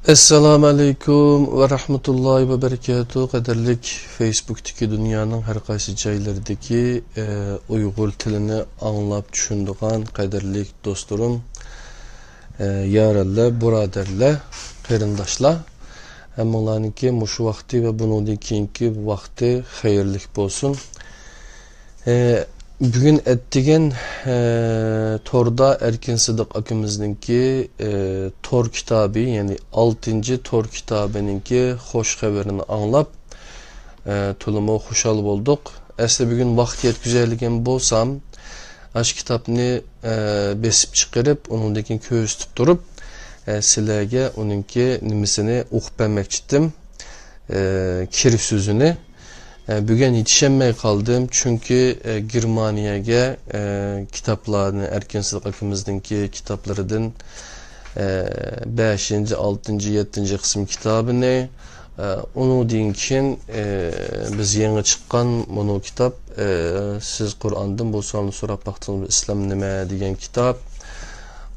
Assalamu alaikum ve rahmetullahi ve berekatuhu. Qadarlik Facebook'taki dünyanın her qaysı joylaridagi Uyg'ur tilini anlap tushundigan qadarlik dostlarım, yarallar, birodarlar, qarindoshlar, hammalarniki mushu vaqti va bundan keyingi vaqti xayrlik bo'lsin. Bugün ettiğin Tor'da Erkin Sıdık akımızınki Tor kitabı, yani 6. Tor kitabınınki hoş haberini anlap tulumu hoşal bulduk. Aslında bugün vaktiyet güzelliğim bolsam aş kitabını besip çıkarıp onundaki köz tutup sizlerge onunki nimisini ukbemek çittim, kirif sözünü. Bugün yetişemeye kaldım çünkü Germaniyaga kitaplarını, Erkin Sıdık akımızdaki kitaplarının 5. 6. 7. kısım kitabını onu dinkin biz yeni çıkan bunu kitap siz Kur'an'dan bu sorunu sorup baktığınız İslam neme diyen kitap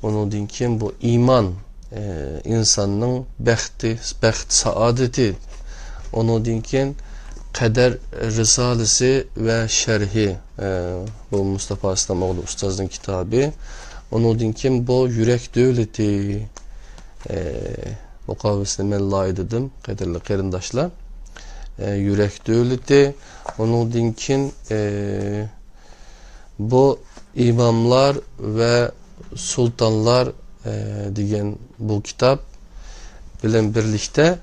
onu dinkin bu iman insanın bəxt saadeti onu dinkin Kader Risalesi ve Şerhi bu Mustafa İslamoğlu Ustaz'ın kitabı. Onu dinkim bu yürek devleti o kavgasını ben layık dedim kaderli qarindoshlar. Yürek devleti onu dinkin bu imamlar ve sultanlar diyen bu kitap bilen birlikte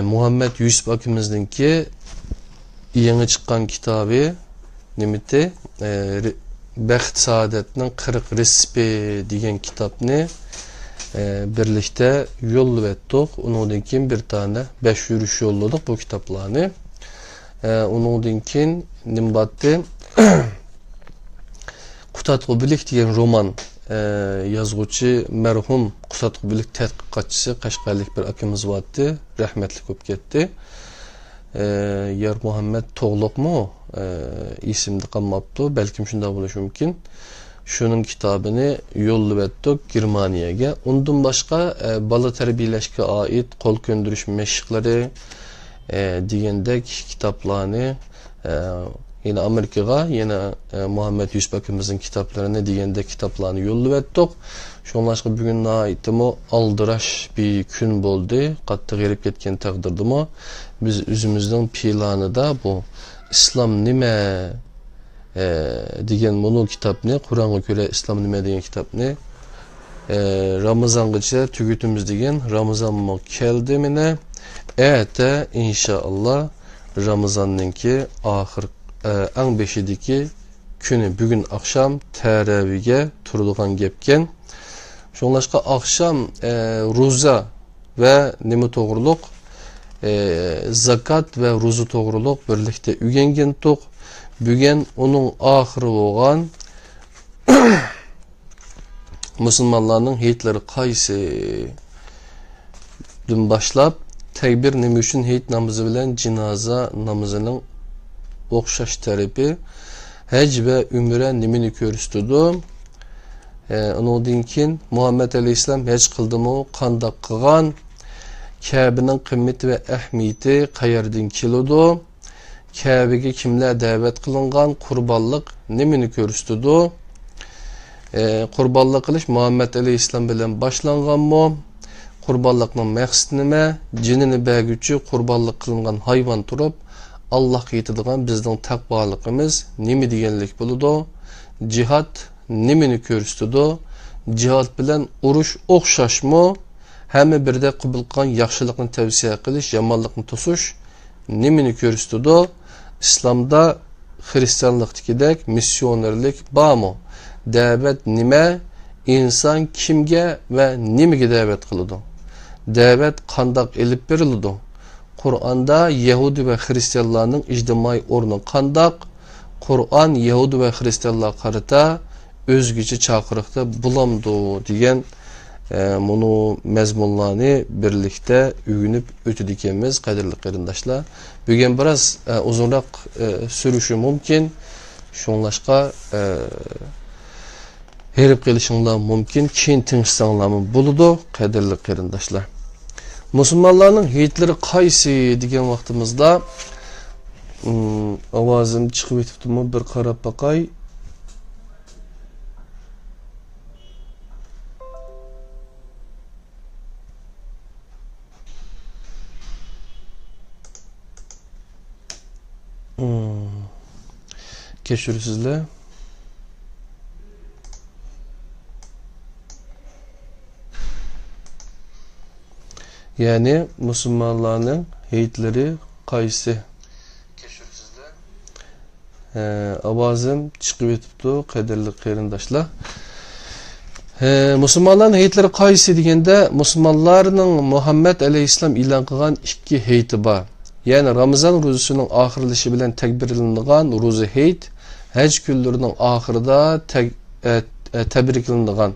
Muhammed Yusuf akımızdaki yeni çıkan kitabı nimeti Bəxt Saadet'nin 40 respi diyen kitabını birlikte yolluvettik. Onun için bir tane 5 yürüyüş yolladık bu kitaplarını. Onun için nimbattı Kutatqubilik diyen roman yazgıcı merhum Kutatqubilik tədqiqatçısı Qashqarlik bir akımız vardı. Rahmetli köp gitti. Yer Muhammed Toğluq mu isimde kalmaptı. Belki şunda buluş mümkün. Şunun kitabını yolluvettik Germaniyaga. Ondan başka bala terbiyeleşke ait kol köndürüş meşikleri diyendek kitaplarını yine Amerika'ya, yine Muhammed Yusuf akımızın kitaplarını diyende kitaplarını yolluvettik. Şonlaşqa bugün aitimi aldıraş bir gün oldu. Qatta gelip ketken takdirdimi. Biz özümüzün planı da bu İslam nime diyen bunu kitapını, Kur'an'a göre İslam nime diyen kitapını Ramazan'gıca tükütümüz diyen Ramazan mı keldi mine? Evet inşallah Ramazan'ınki ahir en beşideki günü bugün akşam teravihge turulgan gepken. Şonlaşqa akşam ruza ve nime toğruluk zakat ve ruzu toğruluk birlikte ügengen toq. Bugün onun ahiri olgan Müslümanlarının heyitleri qaysı dün başlap tekbir nime üçün heyit namazı bilen cinaza namazının okşaş tarifi hac ve ümre nimini körüstüdü. Onu dinkin Muhammed Aleyhisselam hac kıldı mı, kandak kıgan, Kabe'nin kıymeti ve ehmiyeti qayerdin kilodu, Kabe'ge kimler davet kılıngan, kurbanlık nimini körüstüdü. Kurbanlık kılış Muhammed Aleyhisselam bilen başlangan mı, kurbanlıkның məqsidi nime, cinini bəgücü kurbanlık kılıngan hayvan turup, Allah yetadigan bizden takvalığımız nimi diyenlik buludu. Cihat nimini körüstüdü. Cihat bilen uruş okşaş mı? Hem bir de kıbılkan yaxşılıkını tavsiye kılış, yamanlıkını tosuş nimini körüstüdü. İslam'da Hristiyanlıktaki misyonerlik bağ mı? Davet nime? İnsan kimge ve nimige davet kılıdı? Davet kandak elip verildi. Kur'an'da Yahudi ve Hristiyanların ictimai ornu kandak, Kur'an Yahudi ve Hristiyanlar karıta özgücü çakırıqta bulamdı diyen bunu mezmunlarını birlikte ügünüp ötüdikemiz kadirli qarindoshlar. Bugün biraz uzunrak sürüşü mümkün. Şonlaşqa herib qilishinglar mumkin, keyin tinchsanglar bo'ladi, qadrli qarindoshlar. Musulmonlarning heytlari qaysi degan vaqtimizda ovozim chiqib ketibdimi? Bir qarab baqay. Kechirsizlar. Yani Müslümanların heyetleri qaysi? Kechirsizlar. Avazim chiqib ketibdi, qadrli qarindoshlar. Müslümanların heyetleri qaysi deganda, Müslümanlarning Muhammad alayhissalom e'lon qilgan ikki heyti bor. Yani Ramazan ro'zasining oxirlashi bilan takbirlanadigan ro'za heyt, haj kunlarining oxirida tabriklanadigan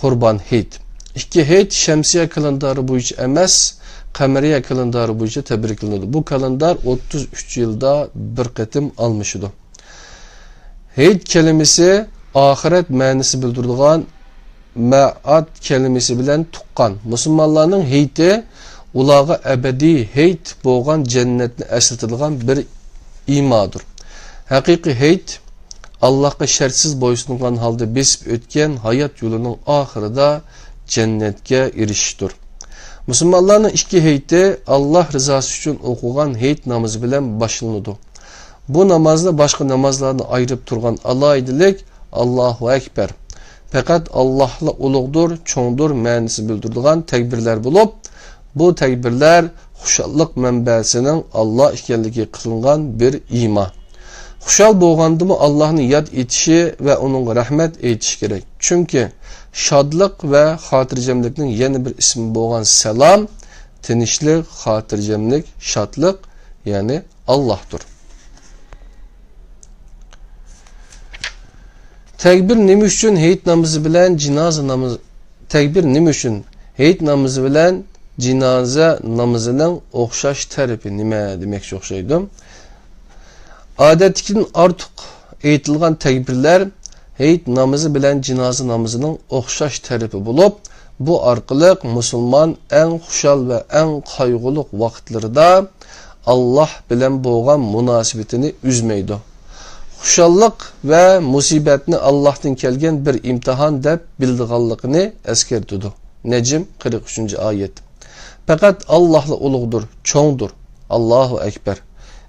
Qurban heyt. İki heyt şemsiye kalendarı bo'yicha emas, qamariya kalendarı bo'yicha tabriklanadi. Bu kalendar 33 yılda bir qatim almışıdı. Heyt kelimesi ahiret ma'nisi bildiradigan ma'at kelimesi bilan tuqqan. Müslümanlarning heyti ularga ebedi heyt bo'lgan jannatni eslatadigan bir imadır. Haqiqiy heyt Allah'a şartsiz bo'ysungan halda besib o'tgan hayot yo'lining oxirida cennetge erişiştir. Müslümanların iki heyti Allah rızası için okugan heyt namazı bilen başlanıdı. Bu namazda başka namazlarını ayırıp turgan alaydilik Allahu Ekber. Fakat Allah'la uluqdur, çoğdur ma'nisi bildirdiğen tekbirler bulup, bu tekbirler xuşallık mənbəsinin Allah ekanligi qılınğan bir iman. Xuşal bolğandımı Allah'ın yad etişi ve onun rahmet etişi gerek. Çünkü şadlık ve hatırcemlikning yeni bir ismi bo'lgan selam, tinchlik, hatırcemlik, şadlık yani Allah'tır. Tekbir nima uchun heyit namazı bilan jinoza namazı tekbir nima uchun heyit namazı bilan jinoza namazının o'xshash tarifi nima demoqchi o'xshaydim. Odatdan ortiq aytilgan tekbirler heyit namazı bilen jinoza namazının o'xshash tarifi bo'lib, bu orqali musulmon eng xushal ve eng qayg'uli vaqtlarida Allah bilen bo'lgan munosabatini uzmaydi. Xushallik ve musibatni Allah'tan kelgan bir imtihan deb bildiganligini eskertidi. Necm 43-ayet. Fakat Allah'la ulug'dur, çoğdur. Allahu Ekber.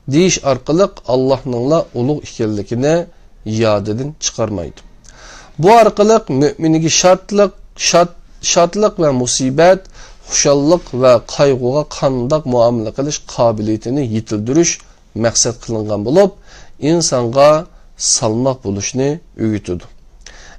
Deyiş orqali Allah'ningla ulug' ekanligini yadidin çıkarmaydı. Bu orqali mü'miniga şadlık ve musibet, xushallik ve qayg'uga qandoq muomala qilish qobiliyatini yetildirish maqsad qilingan bo'lib, insonga salmoq bo'lishni o'rgatadi.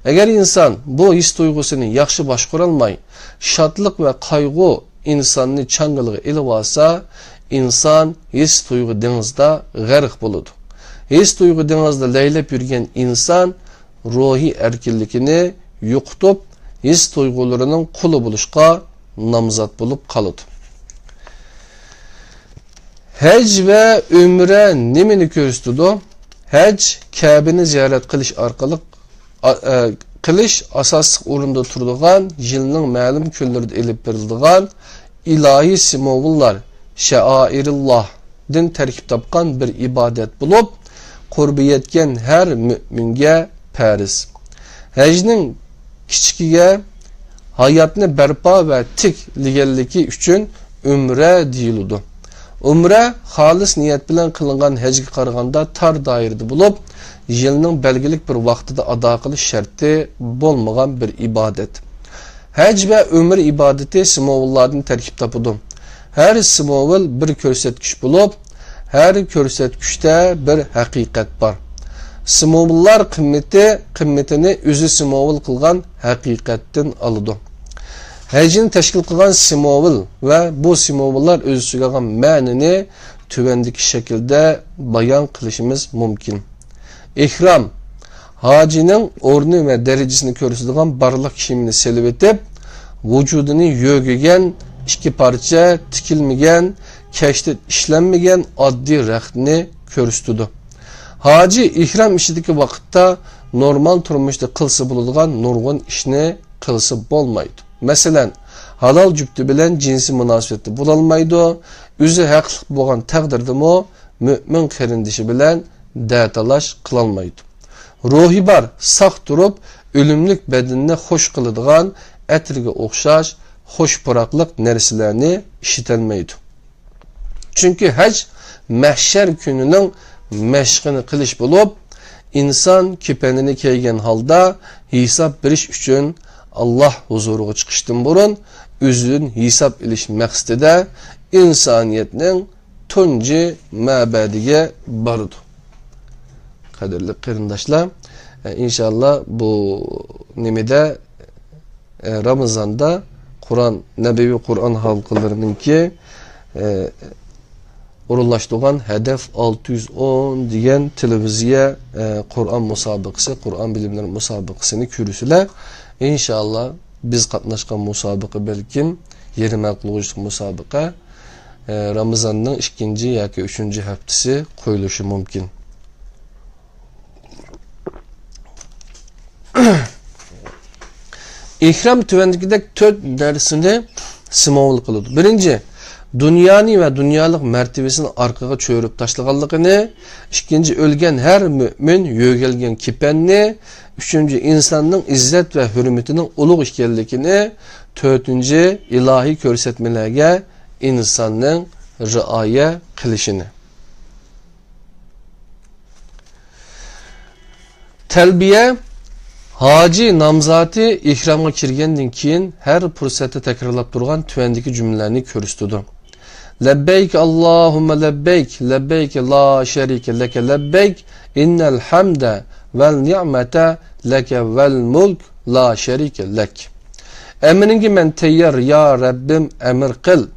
Agar inson bu his tuyg'usini yaxshi boshqara olmay, şadlık ve qayg'u insonni changaliga ilib olsa, inson his tuyg'u dengizda g'arq bo'ladi. His tuyg'u dengizda laylab yurgan inson ruhiy erkinligini yo'qotib, his tuyg'ularining quli bo'lishga nomzod bo'lib qoladi. Haj ve umra nimani ko'rsatadi? Haj Ka'bani ziyorat qilish orqali qilish asosiy o'rinda turadigan, yilning ma'lum kunlarida elib beriladigan ilohiy simvollar, sha'airilloh din tarkib topgan bir ibodat bo'lib, qurbi yetgan har mu'minga farz. Hajning kichikiga hayotni barpo va tikliganligi uchun umra deyiladi. Umra xolis niyat bilan qilingan hajga qaraganda tor doirada bo'lib, yilning belgilik bir vaqtida ado qilish sharti bo'lmagan bir ibodat. Haj va umra ibodati simvollardan tarkib topadi. Her simvol bir ko'rsatkich bo'lib, her ko'rsatkichda bir haqiqat bor. Simvollar qimmatini o'zi simvol qilgan haqiqatdan oladi. Hajni tashkil qilgan simvol va bu simvollar o'z ichiga olgan ma'nini tuvandagi shaklda bayon qilishimiz mumkin. Ihrom hojining o'rni va darajasini ko'rsatadigan barliq kiyimini selib etib, vujudini yo'gigan, ikki parcha tikilmagan, kashda ishlanmagan oddiy raxtni ko'rsatadi. Hoji ihrom ishidagi vaqtda normal turmuşda qılsa bo'ladigan nurg'un ishni qilsa bo'lmaydi. Masalan, halol jufti bilan jinsi munosabatda bo'la olmaydi. O'zi haqli bo'lgan taqdirdami mo'min qarindishi bilan datalash qila olmaydi. Ruhi bar saq turib, o'limlik badanni xush qiladigan atirga o'xshash xush puraqliq narsalarni ishitolmaydi. Chunki haj mahshar kunining mashqini qilish bo'lib, inson kepanini kiygan holda hisob berish uchun Allah huzuriga chiqishdan burun o'zini hisob ilish maqsadida insoniyatning tunji mabadiga bordi. Qadrli qarindoshlar, inshaalloh bu nimada Ramazonda Qur'on, Nabaviy Qur'on halqalarininki o'rinlashtirgan hedef 610 degan televiziya Qur'on musobaqasi, Qur'on bilimlari musobaqasini ko'rusizlar. İnşallah biz qatnaşgan musobaqa belkim yerime qiluvchi musobaqa Ramazonning 2 yoki 3 haftasi qo'yilishi mumkin. İhram tuvandagidek 4 narsani simovul qiladi. Birinchi, dunyoni va dunyolik martabasini orqaga cho'rib tashlaganligini, ikkinchi, o'lgan har mo'min yo'galgan kepanni, üçüncü, insanın izzet ve hürmetinin ulug' ekanligini, to'rtinchi, ilohiy ko'rsatmalarga insonning rioya qilishini. Talbiya hoji nomzoti ihromga kirgandan keyin har fursatda takrorlab turgan tuvandagi jumlalarni ko'rsatdi. Labbayk Allahumma labbayk, labbayk la sharika laka labbayk, innal hamda vel ni'mete leke vel mulk la şerike lek. Emininki men teyyar ya Rabbim emir kıl.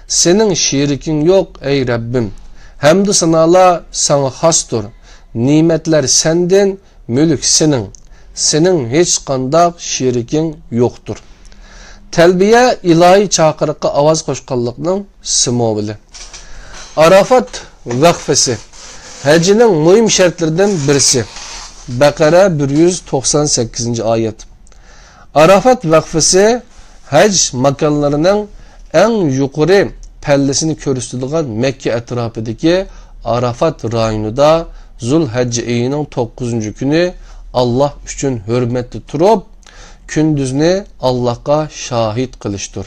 Senin şirikin yok ey Rabbim. Hamdü sanalar sana hastur. Nimetler sendin, mülk senin. Senin hiç kandak şirikin yoktur. Telbiye ilahi çakırıqqa avaz qo'shqanlikning simovili. Arafat vaqfesi hacının mühim şartlarından birisi. Bakara 198. ayet. Arafat vaqfesi hac makanlarının en yuqori pallesini ko'rsatadigan Mekke etrafidagi Arafat rayonida Zulhajj oyining 9 kuni Allah uchun hurmatli turib, kunduzni Allohga shahid qilishdir.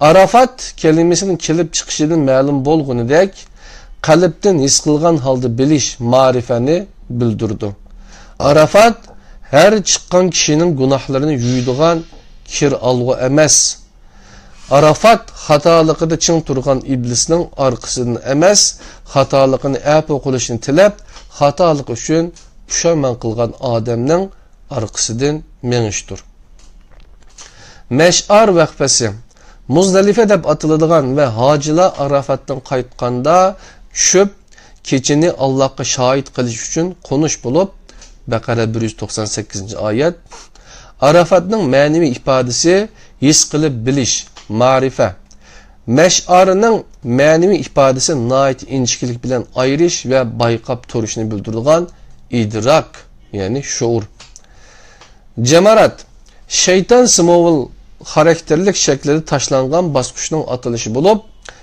Arafat keliməsinin kelib chiqishidan ma'lum bo'lganidek, qalbdan his qilgan holda bilish ma'rifani bildirdi. Arafat her çıkan kişinin günahlarını yuyduğan kir algı emas. Arafat hatalıqıda çın turgan iblisinin arkasını emas, hatalıqını əp oquluşunu tilep, hatalık üçün puşayman qılgan adamның arkasıdın meniştir. Meş'ar vaqfesi Muzdalife deb atılıdığan ve hacılar Arafat'tan qaytqanda çöp keçini Allah'a şahit qilish üçün konuş bulup, Bakara 198. ayet. Arafatning ma'naviy ifodasi his qilib bilish, ma'rifa. Meş'arning ma'naviy ifodasi nihoyat inchiklik bilan ayirish va bayqab turishni bildiradigan idrak, ya'ni shuur. Jamarat shayton simovul xarakterlik shaklida tashlangan bosqichning atilishi bo'lib,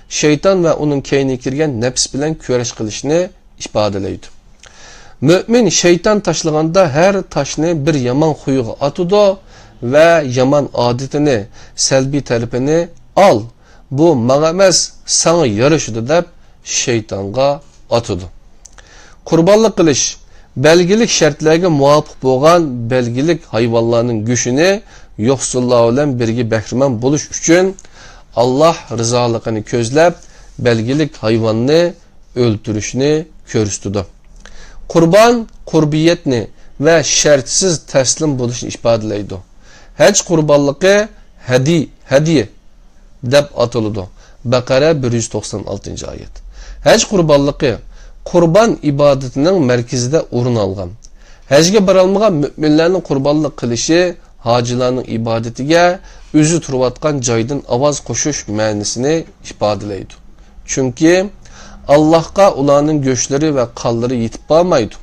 shayton va uning keyniga kirgan nafs bilan kurash qilishni ifodalaydi. Mümin şeytan taşlığında her taşını bir yaman huyuğa atıdı ve yaman adetini, selbi tarafını al. Bu mağamez sana yarışıdı dep şeytanga atıdı. Kurbanlık kılış, belgilik şartlarga muvafiq bo'lgan belgilik hayvanlarning güçünü yoxsullar bilan birga bahriman bo'lish uchun Allah rizoligini ko'zlab belgilik hayvanni o'ltirishni ko'rsatdi. Kurban qurbiyetni ve şartsız teslim bo'lishni ifodalaydi. Hac qurbanlığı hadiye deb atıldı. Bakara 196. ayet. Hac qurbanlığı qurban ibadetining merkezinde o'rin olgan. Hajga borolmagan mu'minlarning qurbanlik qilishi hojilarning ibadetiga o'zi turayotgan joydan ovoz qo'shish ma'nosini ifodalaydi. Chunki Allah'a ularning go'shtlari va qonlari yetib bormaydi.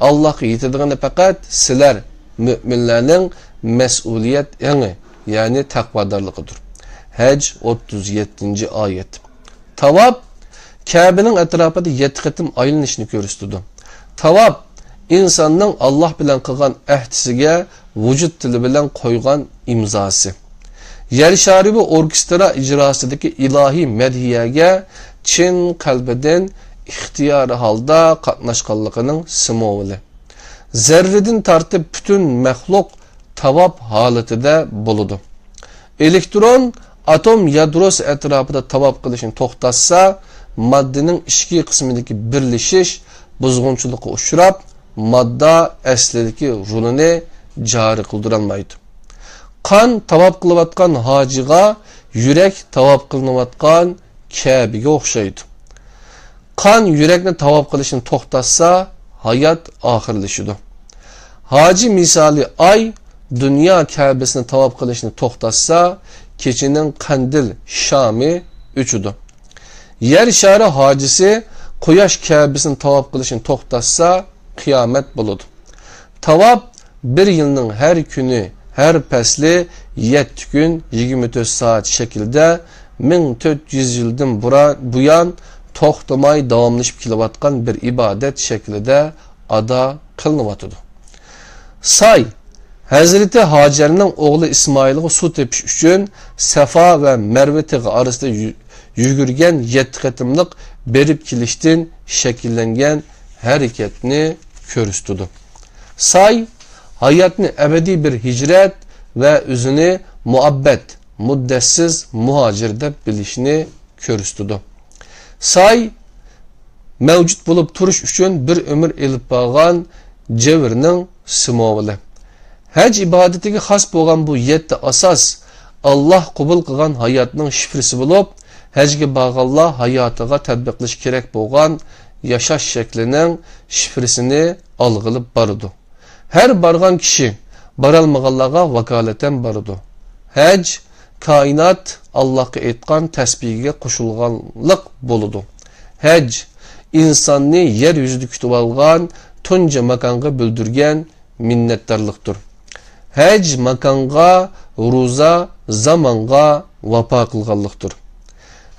Allah'a yetadigan fakat sizler müminlerning mas'uliyet eni, yani takvadarlıqıdır. Hac 37. ayet. Tavab Kabe'nin etrafında 7 qitim aylanishni ko'rsatdi. Tavab insonning Alloh bilan qilgan ahdisiga vujud tili bilan qo'ygan imzosi. Yer shari bu orkestra ijrosidagi ilohiy madhiyaga chin qalbidan ixtiyori holda qatnashganligining simovili. Zarridan tortib butun maxluq tavab holatida bo'ladi. Elektron atom yadrosi atrofida tavab qilishni to'xtatsa, maddenin ichki qismidagi birlashish buzg'unchilikqa uchrab, modda aslidagi rolini joriy qildirolmaydi. Qon tavab qilayotgan hojiga yurak tavab qilinayotgan Kabe'ga o'xshaydi. Qon yurakni tavab qilishni to'xtatsa, hayot oxirlashadi. Hoji misoli ay dunyo Kabe'sini tavab qilishni to'xtatsa, kechining qandil shami o'chidi. Yer shari hojisi quyosh Kabe'sini tavab qilishni to'xtatsa, qiyomat bo'ladi. Tavab bir yilning har kuni, har fasli 7 kun 24 soat shaklda 1400 yildan buyon to'xtamay davomlashib kelayotgan bir ibodat shaklida ado qilinayotdi. Say Hazreti Hacer'ning o'g'li Ismoilga suv tepish uchun Safa va Marva tog'i orasida yugurgan 7 qatimliq berib kelishdan shakllangan harakatni ko'rsatdi. Say hayotni abadiy bir hijrat va o'zini muabbat, muddatsiz muhojir deb bilishni ko'rsatdi. Say mavjud bo'lib turish uchun bir umr elib bo'lgan javrning simovili. Hac ibadetiga xos bo'lgan bu 7 asos Allah qabul qilgan hayotning shifrisi bo'lib, hajga borganlar hayotiga tatbiqlash kerak bo'lgan yashash shaklining shifrisini olg'ilib boradi. Her bargan kishi borolmaganlarga vakolatan boradi. Hac koinot Allohga aytgan tasbihiga qo'shilganlik bo'ladi. Hac insonni yer yuzida kutib olgan tunji makonga bildirgan minnatdorlikdir. Hac makonga, ro'za, zamonga vafo qilganlikdir.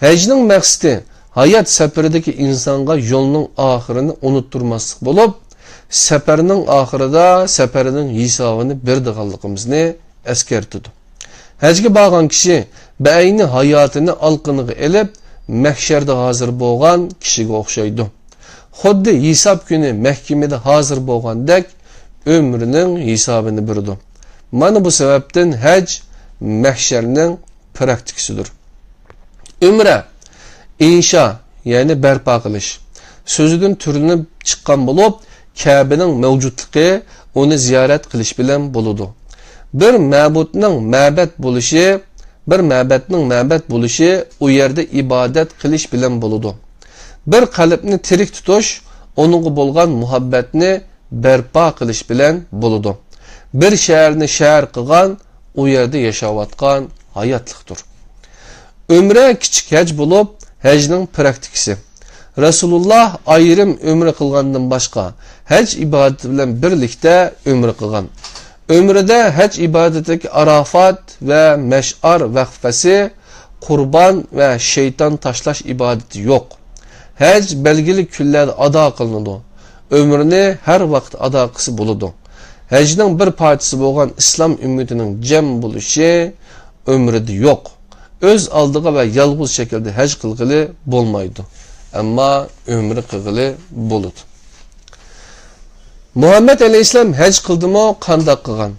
Hacning maqsadi hayot safaridagi insonga yo'lning oxirini unuttirmaslik bo'lib, safarning oxirida safarining hisobini berdiganligimizni eskartdi. Hajga borgan kishi bayni hayotini alqiniga elib, mahsharda hozir bo'lgan kishiga o'xshaydi. Xuddi hisob kuni mahkamada hozir bo'lgandek umrining hisobini berdi. Mana bu sababdan haj mahsharning praktikasidir. Umra insha, yani barpo qilish so'zidan turinib chiqqan bo'lib, Kabe'ning mavjudligi uni ziyorat qilish bilan bo'ladi. Bir ma'budning ma'bat bo'lishi u yerda ibodat qilish bilan bo'ladi. Bir qalbni tirik tutish, onunga bo'lgan muhabbatni barpo qilish bilan bo'ladi. Bir shaharni shahar qilgan, u yerda yashayotgan hayotlikdir. Umra kichik haj bo'lib, hajning praktikasi. Rasulullah ayrim umra qilgandan boshqa hac ibadati bilan birlikda umra qilgan. Umrada hac ibadetidagi Arafat va Mash'ar vaqfasi, qurban va shayton tashlash ibadati yo'q. Hac belgili kunlarda ado qilinadi. Umrni har vaqt ado qilsa bo'ladi. Hacning bir parchasi bo'lgan islom ummatining jam bo'lishi umrida yo'q. Öz aldığı ve yalğız şekilde hac qilgili bo'lmaydi. Ama ömrü qilgili bo'ladi. Muhammed aleyhisselam hac qildimi, qanday qilgan?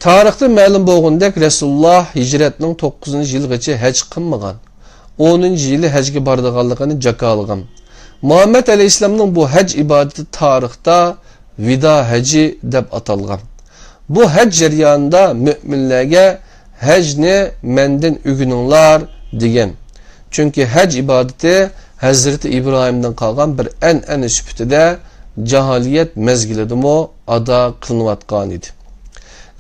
Tarixda ma'lum bo'lgandek Rasulullah hijratning 9-yilgacha hac qilmagan. 10-yili hajga bordiganligini jakolgan. Muhammed aleyhisselamning bu hac ibadeti tarixda vida haji deb atalgan. Bu hac jarayonida müminlarga hacni menden ügününlar degan. Çünkü hac ibadeti Hazreti İbrahim'den kalgan bir en süpütüde cahaliyet mezgilidimi ada kılınıvatkan idi.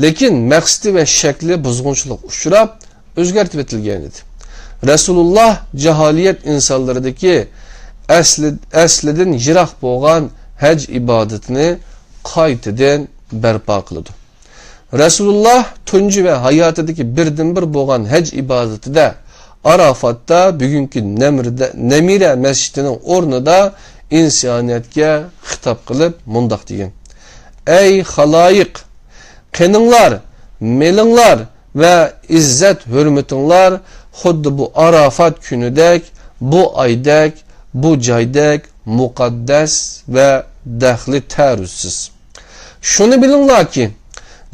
Lekin maqsadi ve şekli buzg'unchilik uchrab o'zgartib etilgan edi. Rasulullah cahaliyet insanlardaki aslidan yiroq bo'lgan hac ibadetini qaytadan barpo qiladi. Rasululloh tunji va hayotidagi birdan bir bo'lgan hac ibodatida Arafatda bugungi Namira masjidining o'rnida insoniyatga xitob qilib mundoq degan: Ey xaloyiq, qeninglar, melinglar va izzat hurmatinglar xuddi bu Arafat kunidek, bu oydek, bu joydek muqaddas va daxli taruzsiz. Shuni bilinglarki,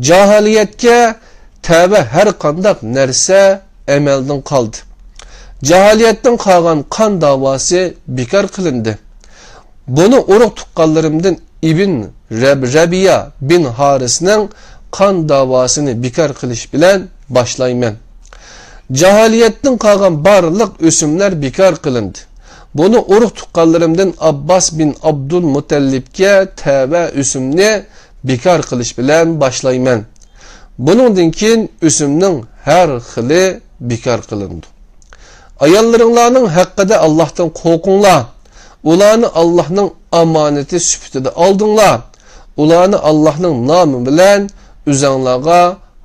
jahiliyatga tavba har qanday narsa amaldan qoldi. Jahiliyatdan qolgan qon davosi bekor qilindi. Buni urug' tuqqanlarimdan Ibn Rabiya bin Harisning qon davosini bekor qilish bilan boshlayman. Jahiliyatdan qolgan barliq o'simlar bekor qilindi. Buni urug' tuqqanlarimdan Abbas bin Abdul Mutallibga tavba o'simni bekor qilish bilan boshlayman. Buningdan keyin o'simning har xili bekor qilindi. Ayollaringlarning haqqida Allohdan qo'rqinglar. Ularni Allohning amonati sifatida oldinglar. Ularni Allohning nomi bilan o'zinglarga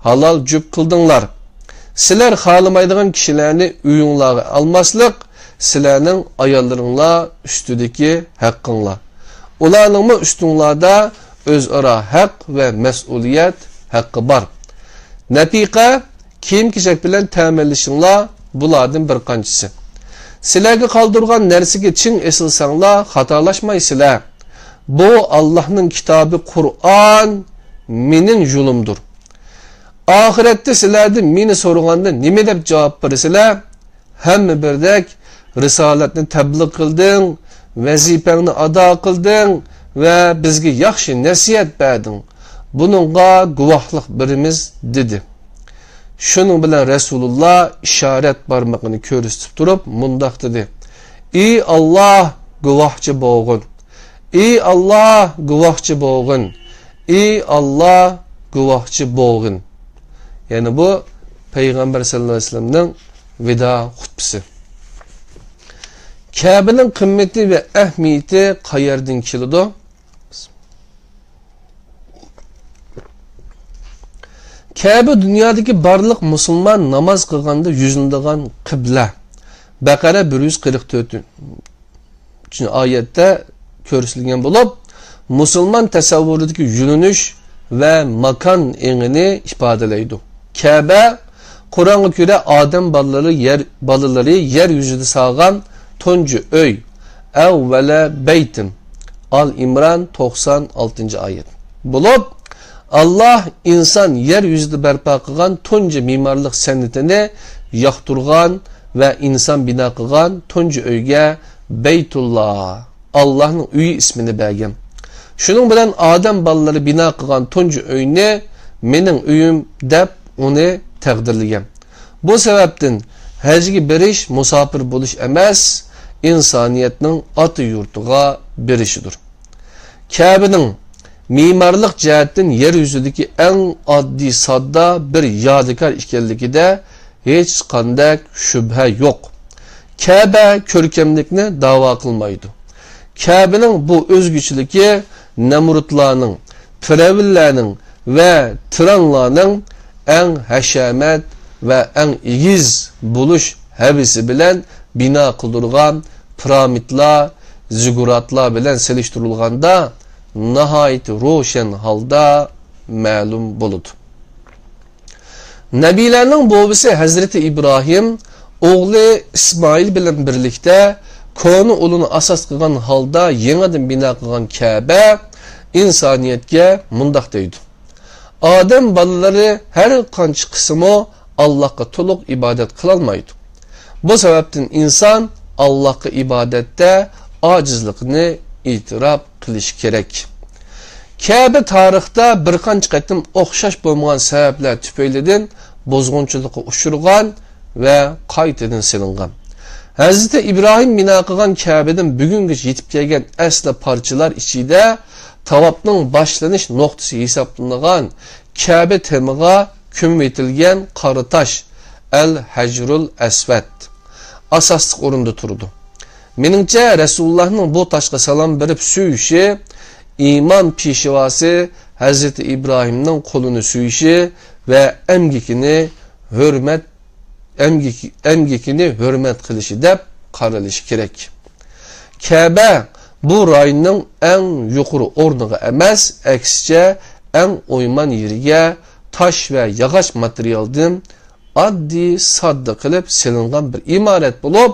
halol jup qildinglar. Sizlar xohlamaydigan kishilarni uyinglarga almaslik sizlarning ayollaringlar ustidagi haqqinglar. Ularning ustinglarda o'zaro haq va mas'uliyat haqqi bor. Nafiqa kiyim-kechak bilan ta'minlashinglar bulardan bir qanchasi. Sizlarga qoldirgan narsaga chin esilsanglar xatolashmaysizlar. Bu Allohning kitobi Qur'on mening yo'limdir. Oxiratda sizlardan meni so'raganda nima deb javob bersizlar? Hamma birdek risolatni tabliğ qilding, vazifangni ado qilding va bizga yaxshi nasihat berding. Buningga guvohlik beramiz dedi. Şunun bilan Rasululloh ishorat barmog'ini ko'rsatib turib mundoq dedi: "Ey Alloh guvohchi bo'lg'in. Ey Alloh guvohchi bo'lg'in. Ey Alloh guvohchi bo'lg'in." Yani bu Peygamber sallallahu aleyhi ve sellem'nin veda hutbisi. Kabe'nin kımmeti ve ehmiyeti qayerden keldi? Kabe dünyadaki barliq musulman namaz kılganda yüzündəğən qibla. Bakara 144 ayette körüsülgen bulup, musulman tasavvurudaki yürünüş ve makan enini ifadeleydi. Kabe, Kur'an'a göre Adem balıları yeryüzüde sağan toncu öy. Evvele beytin. Al-İmran 96. ayet. Bulup, Allah insan yeryüzüde berpa qilgan toncu mimarlık sanatini yaqturgan ve insan bina qilgan toncu öyge Beytullah, Allah'ın üyü ismini bergen. Şunun bilen Adem balıları bina qilgan toncu öyni mening üyüm deb onu təqdirləyəm. Bu sebepten həcgi beriş musafir buluş emas, insaniyetinin atı yurtuğa berişidir. Kabe'nin mimarlık cihetten yeryüzündeki en addi sadda bir yadigar işkellikide hiç kandak şübhe yok. Kabe körkemlikini dava kılmaydı. Kabe'nin bu özgüçlüki Nemrutlarının, Firavunlarının ve Tiranlarının en haşamet ve en igiz buluş hevesi bilen bina kıldırgan piramitlar, ziguratlar bilen seliştirilganda nahayet roşen halda ma'lum buludu. Nebilerinin babası Hazreti İbrahim oğlu İsmail bilen birlikte konu ulunu asas kılgan halda yeniden bina kılgan Kabe insaniyetke mundak deydi. Adem balaları her kanç kısmı Allah'a toluk ibadet kılalmaydı. Bu sebepten insan Allah'a ibadette acizlikini itiraf kılış gerek. Kabe tarixda bir qancha qatim o'xshash bo'lmagan sabablar tufaylidan bozg'unchilikqa uchirgan va qaytadan silingan. Hazreti İbrahim bino qilgan Kabedan bugungacha yetib kelgan asli parchalar ichida tavobning boshlanish nuqtasi hisoblangan Kabe temiga ko'mib etilgan qora tosh al-Hajrul Aswad asosli o'rinda turdi. Meningçe Resulullah'ın bu taşqa salam berip süyüşü, iman pişivası Hazreti İbrahim'nin kolunu süyüşü ve emgikini hürmet kılışı dep qaralishi kerak. Kabe bu rayonning eng yuqori o'rniga emas, aksicha eng o'yman yeriga tosh va yog'och materialdan oddiy sodda qilib silingan bir imorat bo'lib,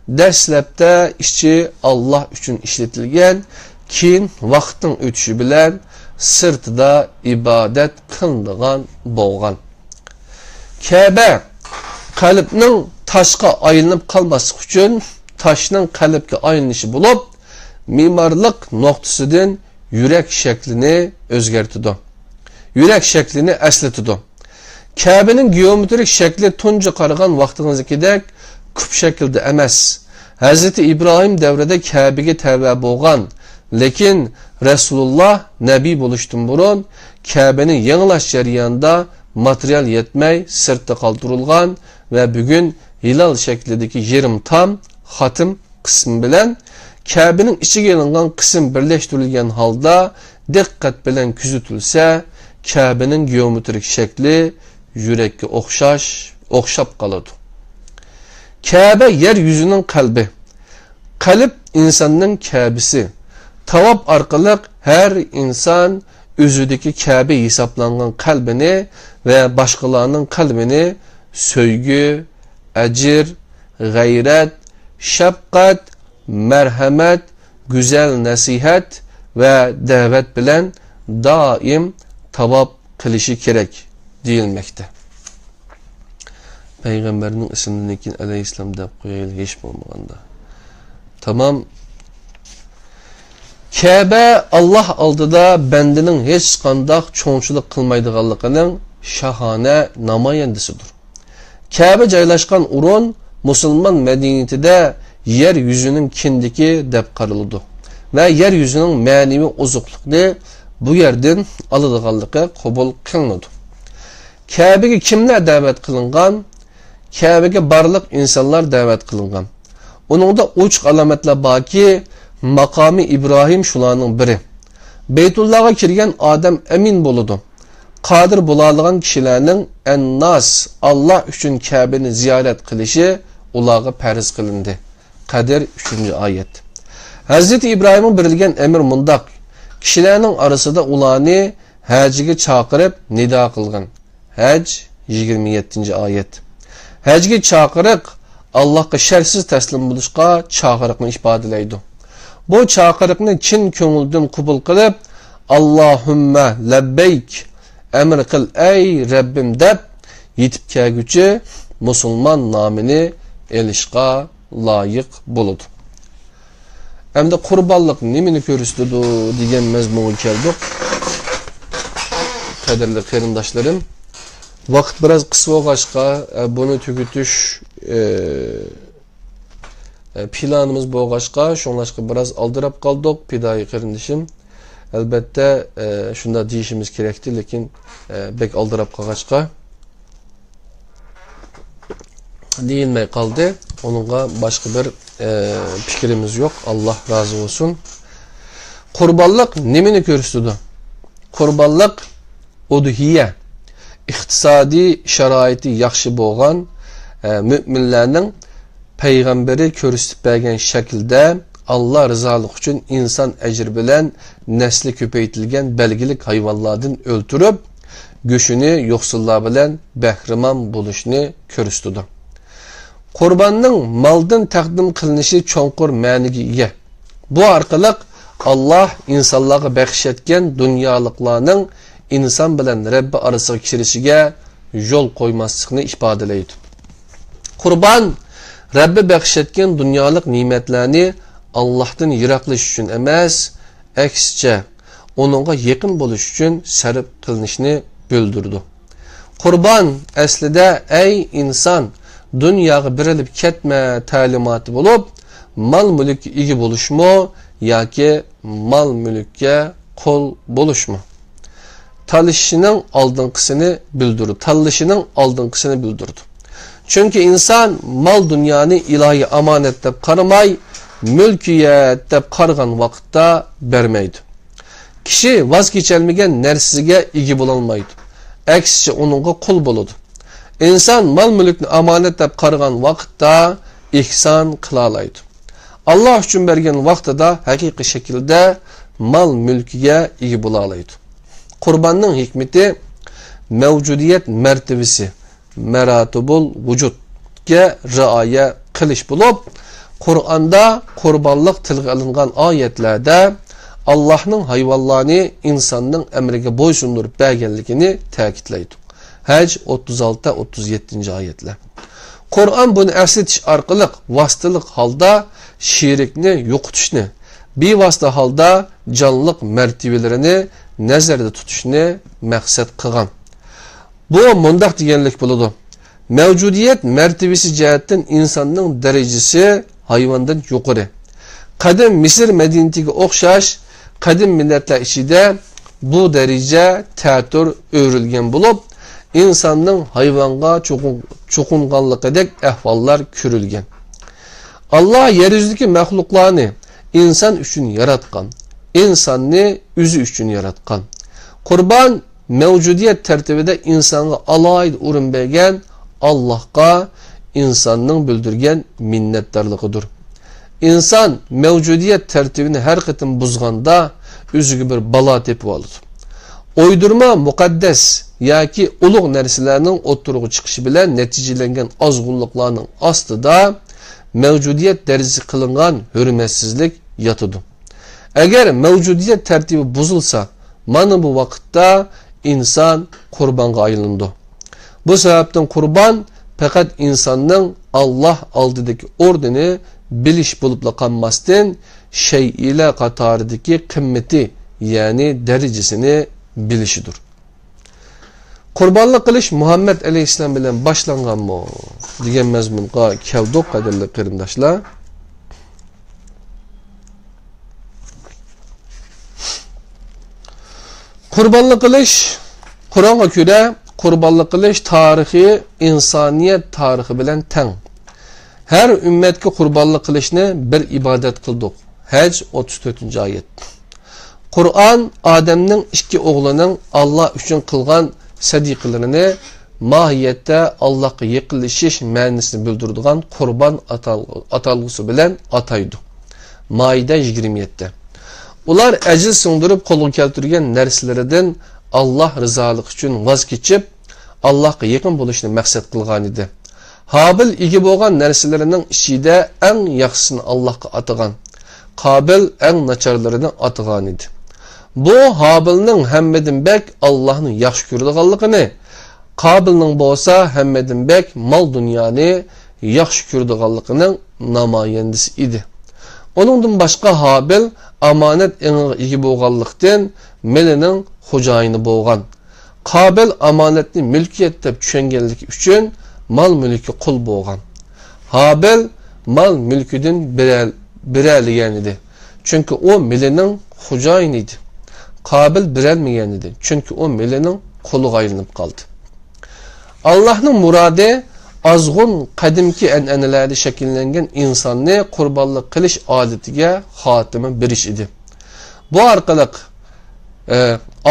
dastlabda ichi Alloh uchun ishlatilgan, keyin vaqtning o'tishi bilan sirtida ibodat qilinadigan bo'lgan. Kabe qalbning toshga aylanib qolmaslik uchun toshning qalbga aylanishi bo'lib, me'morlik nuqtasidan yurak shaklini o'zgartirdi. Yurak shaklini eslatdi. Kabening geometrik shakli tunji qaragan vaqtingizdagidek küp shaklda emas. Hazreti İbrahim davrida Kabe'ga tava bo'lgan, lekin Rasululloh nabiy bo'lishdan burun Kabe'ni yangilash jarayonida material yetmay sirtda qoldirilgan ve bugün hilal şeklideki yerim tam hatim kısmı bilen Kabe'nin içine alınan kısım birleştirilgen halda dikkat bilen küzütülse Kabe'nin geometrik şekli yürekki okşap kaladı. Kabe yeryüzünün kalbi. Kalp insanın Kabe'si. Tavap arkalık her insan özüdeki Kabe hesaplanan kalbini ve başkalarının kalbini söygü, acir, gayret, şefkat, merhamet, güzel nasihat ve davet bilen daim tavap kılışı gerek deyilmekte. Peygamberinin isimlikin aleyhisselam da koyayla hiç olmaganda. Tamam. Kabe Allah aldıda bendinin hiç qandaq çoğunçuluk kılmaydıqallıqının şahane namayendisidir. Kabe joylashgan o'rin musulmon madaniyatida yer yüzünün kindiki deb qaraladi ve yer yüzünün ma'naviy ozuqliqni bu yerdan oladiganligi qabul qilinadi. Kabe'ga kimlar da'vat qilingan? Kabe'ga barliq insonlar da'vat qilingan. Uningda ochiq alomatlar borki, maqomi İbrahim shularning biri. Beytullahga kirgan odam amin bo'ladi. Qadir bo'ladigan kishilarning en-nas Allah uchun Kabe'ni ziyorat qilishi ularga farz qilindi. Qadir 3-oyat. Hazreti İbrahim'in berilgan emir mundaq: kishilarning orasida ularni hajga chaqirib nido qilgan. Haj 27-oyat. Hajga chaqiriq Allohga shartsiz taslim bo'lishga chaqiriqni ifodalaydi. Bu chaqiriqni chin ko'ngildan qabul qilib, Allohumma labbayk emir qil ey Rabbim deb yetib kelguchi musulmon nomini elishga loyiq bo'ladi. Endi qurbonlik nimani ko'rsatdi degan mazmunga keldik. Qadrli qarindoshlarim, vaqt biroz qisqa bo'lg'achqa buni tugutish planımız bo'lg'achqa, shunlashqa biroz aldirab qoldik. Pidoyi qarindishim, albatta shunda deyishimiz kerakdi, lekin bek aldirab qolg'achqa deyilmay qoldi. Onunga boshqa bir fikrimiz yo'q. Alloh rozi bo'lsin. Qurbonlik nimani ko'rsatdi? Qurbonlik udhiya, iqtisodiy sharoiti yaxshi bo'lgan müminlarning payg'ambari ko'rsatib bergan shaklda Allah rızalıq uchun inson ajr bilan nesli ko'paytirilgan belgilik hayvonlardan o'ltirib, go'shini yo'qsillar bilan bahramon bo'lishni ko'rsatdi. Qurbonning maldan taqdim qilinishi cho'nqur ma'niga ega. Bu orqali Allah insonlarga baxsh etgan dunyoliklarning inson bilan Rabbi orasiga kirishiga yo'l qo'ymaslikni ifodalaydi. Qurbon Rabbi baxsh etgan dunyolik ne'matlarni Allah'tan yiroqlash uchun emas, aksicha onunga yaqin bo'lish uchun sarf qilinishni bildirdi. Qurbon aslida ey inson, dunyoga berilib ketma ta'limoti bo'lib, mal mulk ega bo'lishmi yoki mal mulkka qo'l bo'lishmi? Tanlashining oldinqisini bildirdi. Çünkü insan mal dünyanı ilahi amanet deb qaramay, mülkiyet deb qaragan vaqtda bermaydi. Kishi voz kecholmagan narsaga ega bo'la olmaydi. Aksicha uningga qul bo'ladi. İnsan mal-mulkni amonat deb qaragan vaqtda ihson qila oladi. Alloh uchun bergan vaqtida haqiqiy shaklda mal-mulkiga ega bo'la oladi. Qurbonning hikmati mavjudiyat martabasi, maratibul vujudga rioya qilish bo'lib, Qur'onda qurbonlik tilga olingan oyatlarda Allohning hayvonlarni insonning amriga bo'ysundirib berganligini ta'kidlaydi. Haj 36-37 oyatlar. Qur'on buni aslatish orqali vositalik holda shirikni yo'qotishni, bevosita holda jonliq martabalarini nazarda tutishni maqsad qilgan. Bu mundaq deganlik bo'ladi. Mavjudiyat martabasi jihatdan insonning darajasi hayvondan yuqori. Qadim Misr madaniyatiga o'xshash qadim millatlar ichida bu daraja ta'tur o'rilgan bo'lib, insonning hayvonga cho'qinganligidek ahvollar ko'rilgan. Alloh yer yuzidagi maxluqlarni inson uchun yaratgan, insonni o'zi uchun yaratgan. Qurbon mavjudiyat tartibida insonga alohida o'rin bergan Allohga insonning bildirgan minnatdorligidir. İnsan mevcudiyet tertibini her qitim buzganda o'ziga bir balo tepib oladi. Oydurma muqaddas yoki ulug' narsalarning o'ttirg'i chiqishi bilan natijalangan ozg'unliklarning ostida mevcudiyet darajasi qilingan hurmatsizlik yotadi. Agar mevcudiyet tertibi buzilsa, mana bu vaqtda inson qurbonga aylandi. Bu sababdan qurbon faqat insonning Alloh oldidagi o'rnini bilish bo'libla qolmasdan shay ila qatoridagi qimmati, ya'ni darajasini bilishidir. Qurbonlik qilish Muhammad alayhissalom bilan boshlanganmi degan mazmunga keldik, qadrli qarindoshlar. Qurbonlik qilish Qur'onga ko'ra qurbonlik qilish tarixi insoniyat tarixi bilan teng. Her ümmetki qurbonlik qilishni bir ibadet qildik. Haj 34-oyat. Qur'on Ademning ikki o'g'lining Alloh uchun qilgan sadiqalarini mohiyatda Allohga yaqinlashish ma'nosini bildiradigan qurbon atalg'usi bilan ataydi. Maida 27. Ular ajiz so'ndirib qo'lga keltirgan narsalaridan Alloh rizoligi uchun voz kechib, Allohga yaqin bo'lishni maqsad qilgan edi. Habil ega bo'lgan narsalarining ichida eng yaxshisini Allohga atagan. Qabil eng nacharlarini atagan edi. Bu Habilning hammadan bek Allohni yaxshi ko'radiganligini, Qabilning bo'lsa hammadan bek mol dunyoni yaxshi ko'radiganligining namoyandasi edi. Onundan boshqa Habil amonat ega bo'lganlikdan melining xo'jayini bo'lgan. Qabil amonatni mulkiyat deb tushunganligi uchun mal mülkü qul bo'lgan. Habil mal mülküdün birelgen idi. Çünkü o milinin xo'jayini idi. Qabil birelmeyen idi. Çünkü o milinin qulu aylanib qaldı. Allah'ın muradi azg'un qadimki an'analarda shakllangan insonni qurbonlik qilish odatiga xotima berish idi. Bu orqali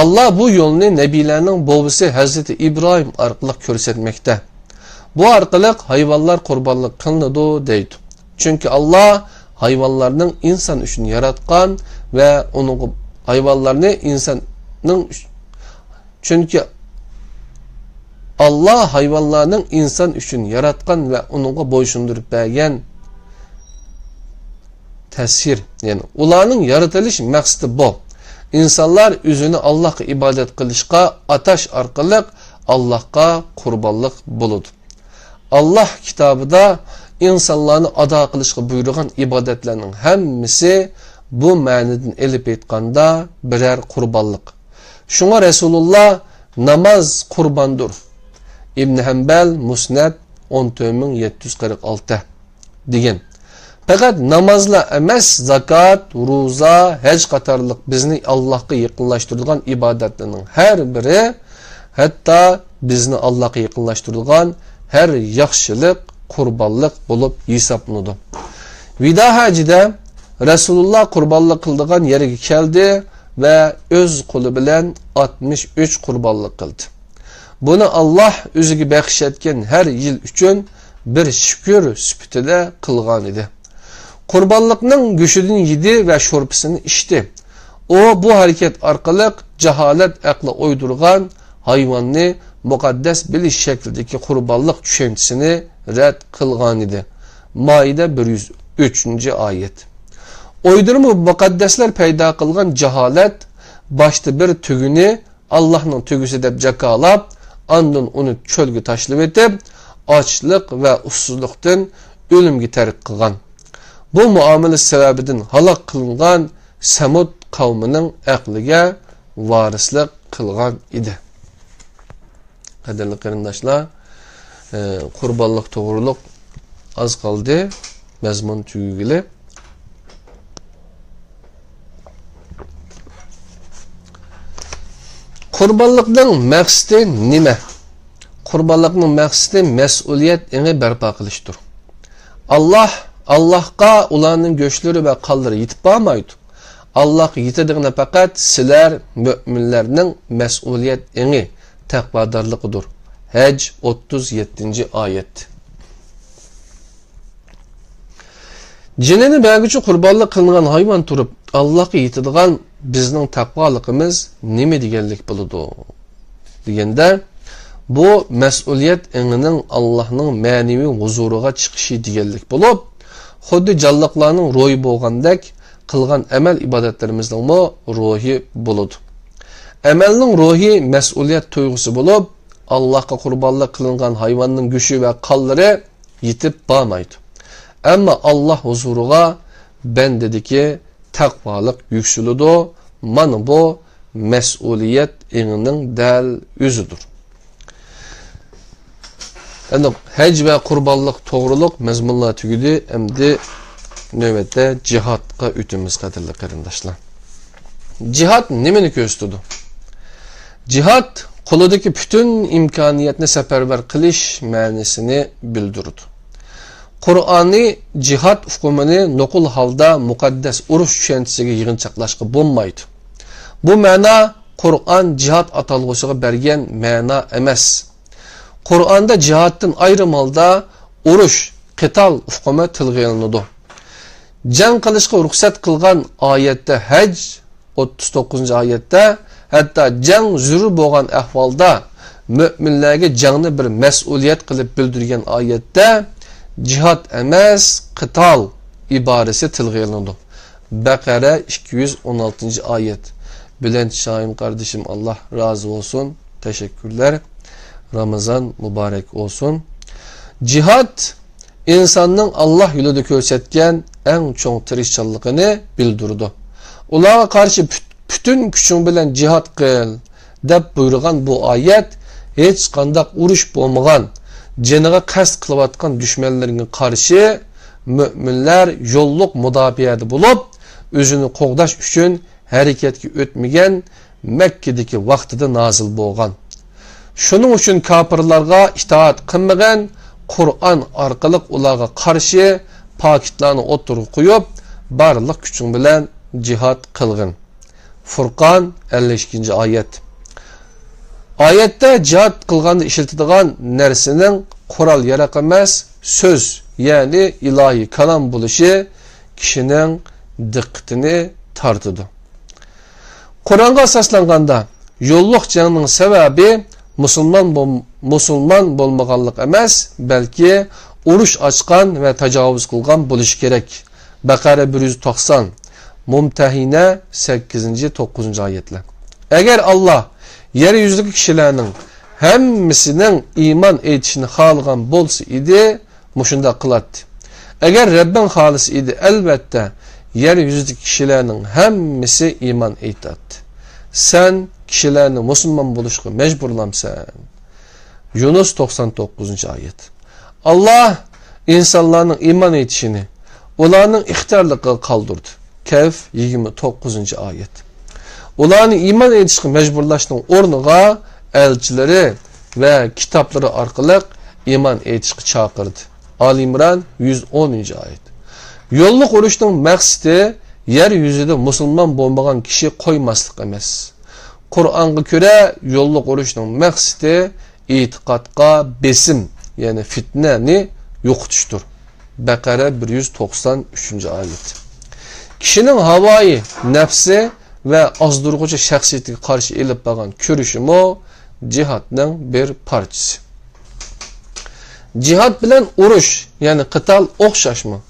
Allah bu yo'lni nabiylarning bobisi Hazreti İbrahim orqali ko'rsatmoqda. Bu orqali hayvonlar qurbonlik qilinadi deydi. Çünkü Allah hayvonlarning inson uchun yaratgan ve onun hayvonlarni insonning çünkü Allah hayvonlarning inson uchun yaratgan ve onunga bo'ysundirib bergan tasir, yani ularning yaratilish maqsadi bu. İnsanlar o'zini Allohga ibodat qilishga atash orqali Allohga qurbonlik bo'ladi. Allah kitabida insanlarni ado qilishga buyurgan ibodatlarning hammasi bu ma'nodan elib aytganda birer qurbonlik. Shunga Rasululloh namoz qurbondir. İbn Hanbal Musnad 10746 degan. Faqat namozla emas, zakat, roza, haj qatorliq bizni Allohga yaqinlashtiradigan ibodatlarning har biri, hatta bizni Allohga yaqinlashtiradigan her yaxshilik qurbonlik bo'lib hisoblanadi. Vida hajida Resulullah qurbonlik qildigan yeriga keldi va o'z qo'li bilan 63 qurbonlik qildi. Buni Alloh o'ziga baxsh etgan har yil uchun bir shukr sifatida qilgan edi. Qurbonlikning go'shidan yedi va sho'rpisini ichdi. O bu harakat orqali jaholat aqli o'ydirgan hayvonni muqaddas bilish shaklidagi qurbonlik tushunchisini rad qilgan edi. Maida 103-oyat. O'ydirma muqaddaslar paydo qilgan jaholat boshda bir tuguni Allohning tugisi deb jakolab, ondan uni cho'lga tashlab etib, ochlik va ussizlikdan o'limga tark qilgan. Bu muomala sababidan halok qilingan Samud qavmining aqliga varislik qilgan edi. Qadrli qarindoshlar, qurbonlik to'g'riliq az qoldi, mazmun tugugili. Qurbonlikning maqsadi nima? Qurbonlikning maqsadi mas'uliyat eni barpo qilishdir. Allohga ularning go'shlari va qonlari yetib bormaydi. Allohga yetadigan faqat sizlar mu'minlarning mas'uliyat eni taqvodorligidir. Haj 37-oyat. Jinini berguchi qurbonlik qilingan hayvon turib Allohga yetadigan bizning taqvoligimiz nima deganlik bo'ladi deganda, bu mas'uliyat enining Allohning ma'naviy huzuriga chiqishi deganlik bo'lib, xuddi jonliqlarning ro'yi bo'lgandek qilgan amal ibodatlarimizning ro'yi bo'ladi. Amalning ro'yi mas'uliyat tuyg'usi bo'lib, Allohga qurbonlik qilingan hayvonning go'shi va qonlari yetib bormaydi. Ammo Alloh huzuriga bandadagi taqvolik yuksiladi. Mana bu mas'uliyat enining dal o'zidir. Endi haj va qurbonlik to'g'riliq mazmunlar tugadi. Endi navbatda jihodga o'tamiz, qadrli qarindoshlar. Jihad nimani ko'rsatadi? Jihad qo'lidagi butun imkoniyatni safarbar qilish ma'nosini bildiradi. Qur'onni jihad hukmini nuqul holda muqaddas urush tushunchasiga yig'inchoqlashga bo'lmaydi. Bu ma'no Qur'on jihad atalg'usiga bergan ma'no emas. Qur'onda jihaddan ayrim holda urush, qital hukmi tilga olinadi. Jang qilishga ruxsat qilgan oyatda Haj 39-oyatda hatto jang zurur bo'lgan ahvolda mu'minlarga jangni bir mas'uliyat qilib bildirgan oyatda jihad emas, qital iborasi tilga olinadi. Baqara 216-oyat. Bülent Şahin kardeşim, Allah razı olsun. Teşekkürler. Ramazan mübarek olsun. Cihad insanın Allah yolunda ko'rsatgan en çok tirishchanligini bildirdi. Ularga karşı bütün gücün bilen cihad qil deb buyurgan bu ayet hech qanday urush bo'lmagan, jiniga qasd qilayotgan dushmanlarga qarshi müminler yolluk mudofiyada bo'lib, o'zini qo'g'dash uchun hareketki o'tmagan Mekke'deki vaqtida nazil bo'lgan. Shuning uchun kafirlarga itoat qilmagan, Qur'on orqali ularga qarshi paketlarni o'tirib qo'yib, barliq kuching bilan jihad qilgin. Furqon 52-oyat. Oyatda jihad qilganda ishlatiladigan narsaning qurol yaraq emas, so'z, ya'ni ilohiy kalam bo'lishi kishining diqqatini tortadi. Qur'onga asoslanganda yo'lliq jangning sababi musulmon bo'lmaganlik emas, balki urush ochgan va tajovuz qilgan bo'lishi kerak. Baqara 190, Mumtahina 8-9-oyatlar. Agar Alloh yer yuzidagi kishilarning hammasining iymon etishini xohlagan bo'lsa edi, mushunda qiladi. Agar Rabbing xolis edi, albatta yer yuzidagi kishilarning hammasi iymon etadi. Sen kishilarni musulmon bo'lishga majburlamsan. Yunus 99-oyat. Alloh insonlarning iymon etishini ularning ixtiyorligiga qoldirdi. Kehf 29-oyat. Ularni iymon etishga majburlashning o'rniga elchilari va kitoblari orqali iymon etishga chaqirdi. Ali İmran 110-oyat. Yo'lliq urushning maqsadi yer yuzida musulmon bo'lmagan kishi qo'ymaslik emas. Qur'onga ko'ra yo'lliq urushning maqsadi e'tiqodga besim, ya'ni fitnani yo'qotishdir. Baqara 193-oyat. Kishining havoyi, nafsi ve azdırgıcı şəxsiyyətinə qarşı elib bağan körüşümü cihadның bir parçası. Cihad bilen uruş, yani qital oxşaşmı?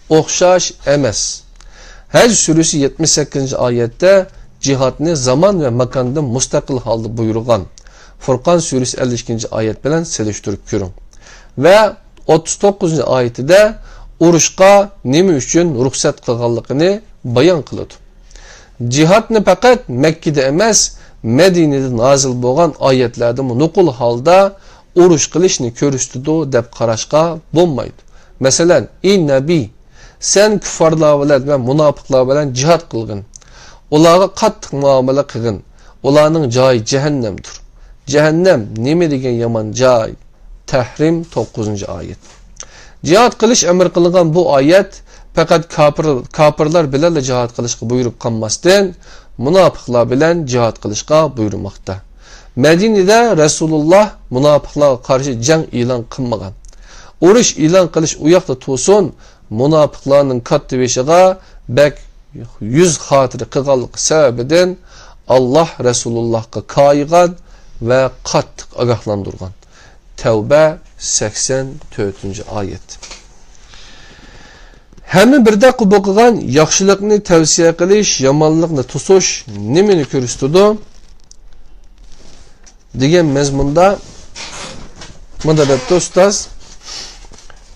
Oxşaş emas. Hac suresi 78. ayette cihadni zaman ve makanda mustaqil halda buyurgan. Furqan suresi 52. ayet bilen seliştirip görün. Ve 39. ayetide urushqa nima uchun ruxsat qilganligini bayon qiladi. Cihadni faqat Mekkede emas, Medine'de nazil bo'lgan oyatlarda nuqul holda urush qilishni ko'rsatdi deb qarashga bo'lmaydi. Masalan, ey nabiy, sen kuffarlar bilan va munofiqlar bilan jihad qilgin. Ularga qattiq muomala qilgin. Ularning joyi jahannamdir. Jahannam nima degan yomon joy? Tahrim 9-oyat. Cihad qilish emir qilingan bu oyat faqat kafirlar bilan jihad qilishga buyurib qolmasdan, munofiqlar bilan jihad qilishga buyurmoqda. Madinada Rasululloh munofiqlarga qarshi jang e'lon qilmagan. Urush e'lon qilish u yoqda tursin, munofiqlarning katta beshiga bak 100 xotira qilganlik sababidan Alloh Rasulullohga qoygan va qattiq ogohlantirgan. Tavba 84-oyat. Hamma birda qabul qilgan yaxshilikni tavsiya qilish, yomonlikni to'sish nimani ko'rsatadi degan mazmunda bunda debdi ustoz.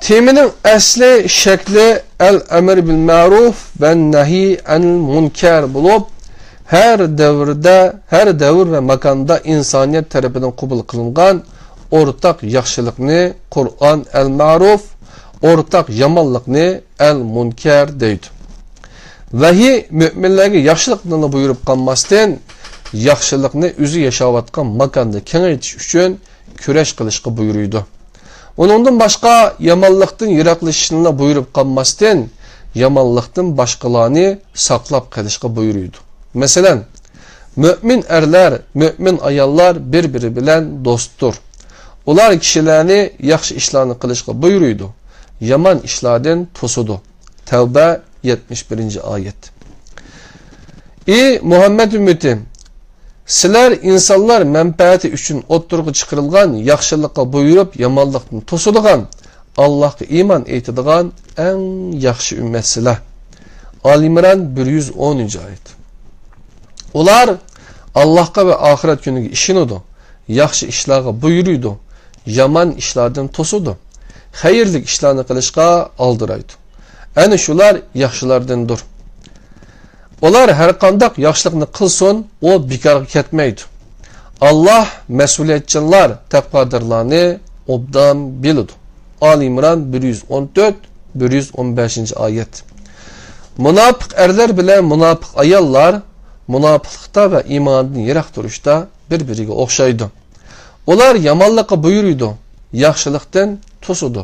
Temining asli shakli al-amr bil ma'ruf va nahi anil munkar bo'lib, har davr va makonda insoniyat tarafidan qabul qilingan o'rtaq yaxshilikni Qur'on al-ma'ruf, o'rtaq yomonlikni al-munkar deydi. Vahiy mo'minlarga yaxshilikni buyurib qolmasdan, yaxshilikni o'zi yashayotgan makonda kengaytirish uchun kurash qilishga buyuruydi. Uningdan boshqa yomonlikdan yiroqlashishni buyurib qolmasdan, yomonlikdan boshqalarni saqlab qolishga buyuruydi. Masalan, mo'min erlar, mo'min ayollar bir-biri bilan do'stdir. Ular kishilarni yaxshi ishlarni qilishga buyuruydi. Yaman ishlardan to'sidi. Tavba 71-oyat. Ey Muhammed ümmeti, sizlar insonlar manfaati uchun o'ttirg'i chiqarilgan yaxshilikqa buyurib, yomonlikni to'sadigan, Allohga iymon etadigan eng yaxshi ummatsizlar. Al-Imron 110-oyat. Ular Allohga va oxirat kuniga ishonadi, yaxshi ishlarga buyuruydi, yomon ishlardan to'sadi. Xayrli ishlarni qilishga oldiraydi. Ana shular yaxshilardandir. Ular har qanday yaxshilikni qilsin, o bekorga ketmaydi. Alloh mas'uliyatchanlar, taqvodarlarni obdan biladi. Al-Imron 114-115-oyat. Munofiq erlar bilan munofiq ayollar munofiqlikda va iymondan yiroq turishda bir-biriga o'xshaydi. Ular yomonlikqa buyuruydi, yaxshilikdan to'sidi.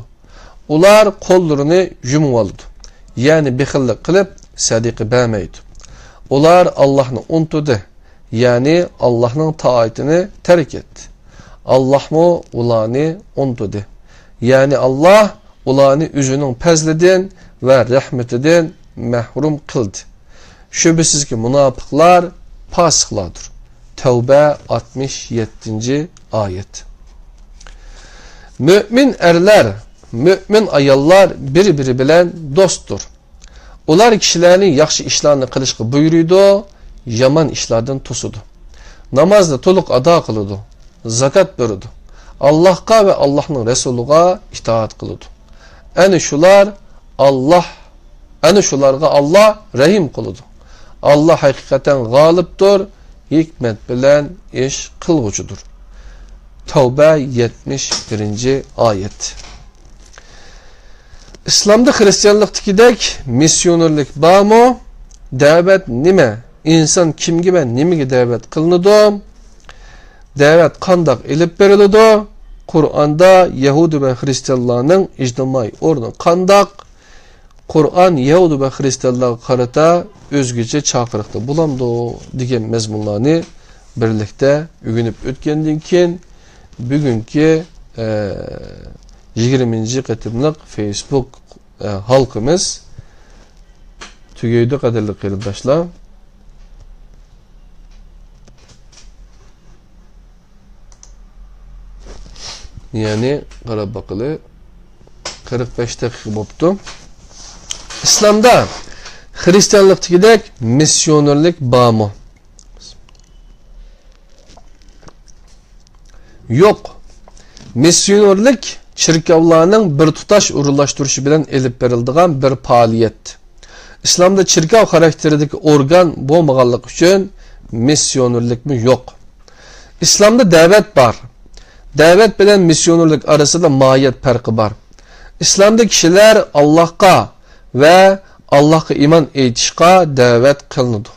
Ular qo'llarini yumib oladi. Ya'ni bexillik qilib sadiqa bermaydi. Ular Allohni unutdi, ya'ni Allohning toatini tark etdi. Allohmo ularni unutdi. Ya'ni Alloh ularni o'zining fazlidan va rahmatidan mahrum qildi. Şübhəsizki munofiqlar fasiqlardır. Tevbe 67-ayet. Mümin erler, mümin ayollar bir-biri bilan dostdur. Ular kishilarning yaxshi ishlarni qilishga buyuruydi, yomon ishlardan to'sidi. Namozni to'liq ado qiladi, zakat beradi. Allohga va Allohning rasuliga itoat qiladi. Ana shularga Alloh rahim qiladi. Allah hakikaten galiptir, hikmet bilen iş kılgıcıdır. Tevbe 71-ayet. İslam'da Hristiyanlık'takidek misyonerlik bağımı, davet nime? İnsan kimge ve nimege davet kılınıdı? Davet kandak elip verildi? Kur'an'da Yahudi ve Hristiyanlarının ictimai ornu kandak, Qur'on Yahudi va xristianlarga qarata o'zgacha chaqiriqda bulamdi degan mazmunlarni birlikda o'rganib o'tgandan keyin bugungi 20-qatimliq Facebook halqimiz tugaydi qadrli qarindoshlar. Yani qarab baqili 45 daqiqa bo'libdi. İslamda Hristiyanlıkdagidek missionerlik bormi? Yo'q. Missionerlik chirkavlarning bir tutash urunlashtirishi bilan elib beriladigan bir faoliyat. İslamda chirkav xarakteridagi organ bo'lmaganligi uchun missionerlikmi yo'q. İslamda da'vat bor. Da'vat bilan missionerlik arasida mohiyat farqi bor. İslamda kishilar Allohga va Allohga iymon etishga da'vat qilinadi.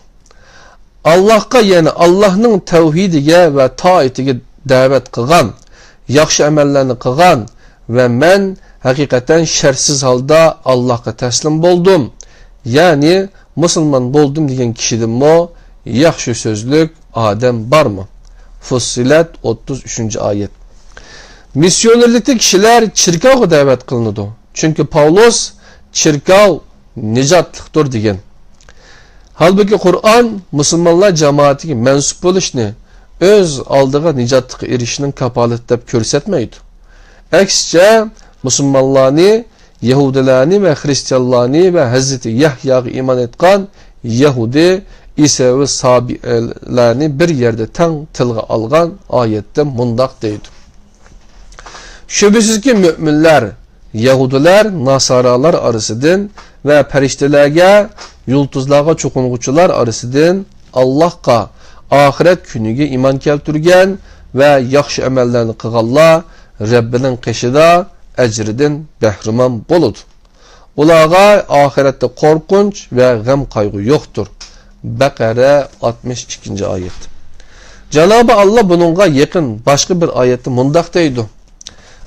Allohga, ya'ni Allohning tavhidiga va toatiga da'vat qilgan, yaxshi amallarni qilgan va men haqiqatan shartsiz holda Allohga taslim bo'ldim, ya'ni musulmon bo'ldim degan kishidinmi yaxshi so'zlik odam bormi? Fussilat 33-oyat. Missionerlikda kishilar chirkavga da'vat qilinadi. Chunki Pavlos chirkav nijotlikdir degan. Halbuki Qur'on musulmonlar jamoatiga mansub bo'lishni o'z oldiga nijotlikka erishishning kafolat deb ko'rsatmaydi. Aksicha musulmonlarni, Yahudilarni va xristianlarni va Hazrati Yahyoga iymon etgan Yahudi, İsa va Sabilarni bir yerda tang tilga olgan oyatda mundoq deydi. Şübhəsizki müminlər, Yahudiler, Nasaralar arasıdan ve periştelerge, yıldızlarga çokunğuçular arasıdan Allah'a, ahiret günüge iman keltirgen ve yaxşı emellerini qıganlar Rabbinin qışıda ecridin behriman boludu. Ulağa ahirette korkunç ve gam kaygı yoktur. Bakara 62. ayet. Cenab-ı Allah bununla yakın başka bir ayette mundak deydi.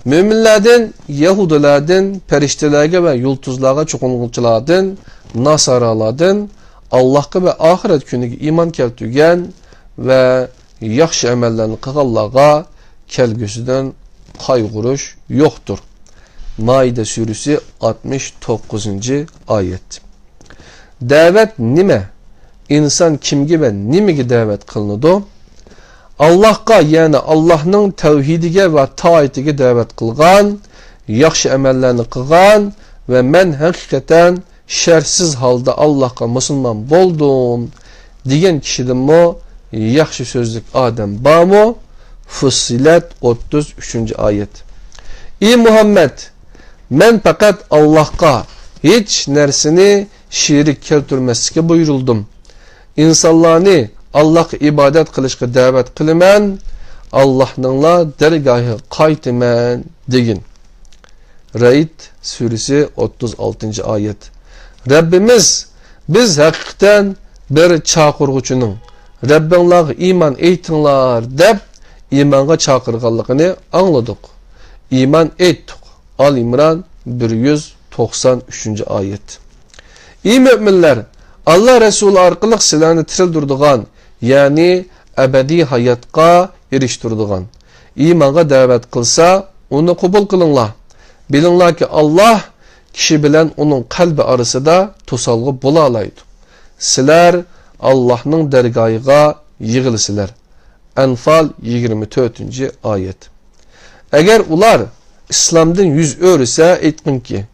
Müminlerden, Yahudilerden, periştelerge ve yıldızlarga çokunğuçulardan, Nasaralardan, Allah'a ve ahiret günüge iman keltirgen ve yaxşı emellerini qıganlarga kelgüsüden kaygırış yoktur. Maide suresi 69. ayet. Davet nime? İnsan kimge ve nimege davet kılınıdı? Allah'a, yani Allah'ın tevhidige ve taatiga davet kılgan, yaxşı emellerini kılgan ve men hakikaten şersiz halda Allah'a musulman boldum diyen kişiden mi yaxşı sözlük Adem bağmı? Fussilat 33. ayet. Ey Muhammed, men fakat Allah'a hiç nersini şirik keltirmesike buyuruldum. İnsanlarını Allah'a ibadet kılışka davet kılımen, Allah'nınla dergahı qaytımen degin. Raid suresi 36. ayet. Rabbimiz biz hakikaten bir çağırgıçının Rabbinlarga iman eytinglar deb imanға çağırganligini anladık. İman ettik. Al-İmran 193. ayet. Ey müminler, Allah Resulü arqılıq sizlarni tirildirdigan, yani ebedi hayatqa eriştirdigan. İmanға davet qilsa, onu qabul qilinglar. Bilinglar ki Allah kishi bilan onun qalbi arasida to'salg'i bo'la oladi. Sizlar Allah'ның dergahıga yığılısılar. Enfal 24. ayet. Eğer ular İslam'dan yüz öğrese etkin ki,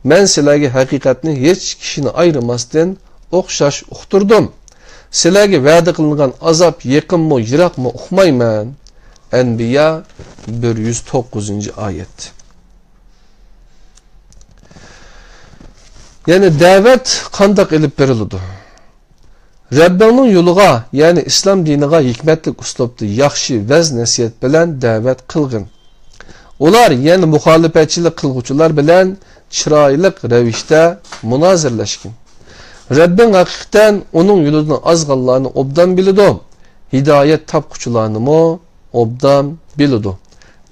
men sizlarga haqiqatni hech kishini ayırmasdan o'xshash uqtirdim. Sizlarga va'da qilingan azab yaqinmi, yiroqmi uqmayman. Enbiya 109. ayet. Yani davet qandaq elib beriladi? Rabbinin yoluğa, yani İslam diniga hikmetlik uslubda yaxshi vaz nasihat bilan davet qilgin. Ular, yani muhalifetçilik qilguvchilar bilan chiroyli ravishda munozirlashgin. Rabbin haqiqatan onun yo'lidan ozganlarni obdan biladi. Hidoyat topquchilarni obdan biladi.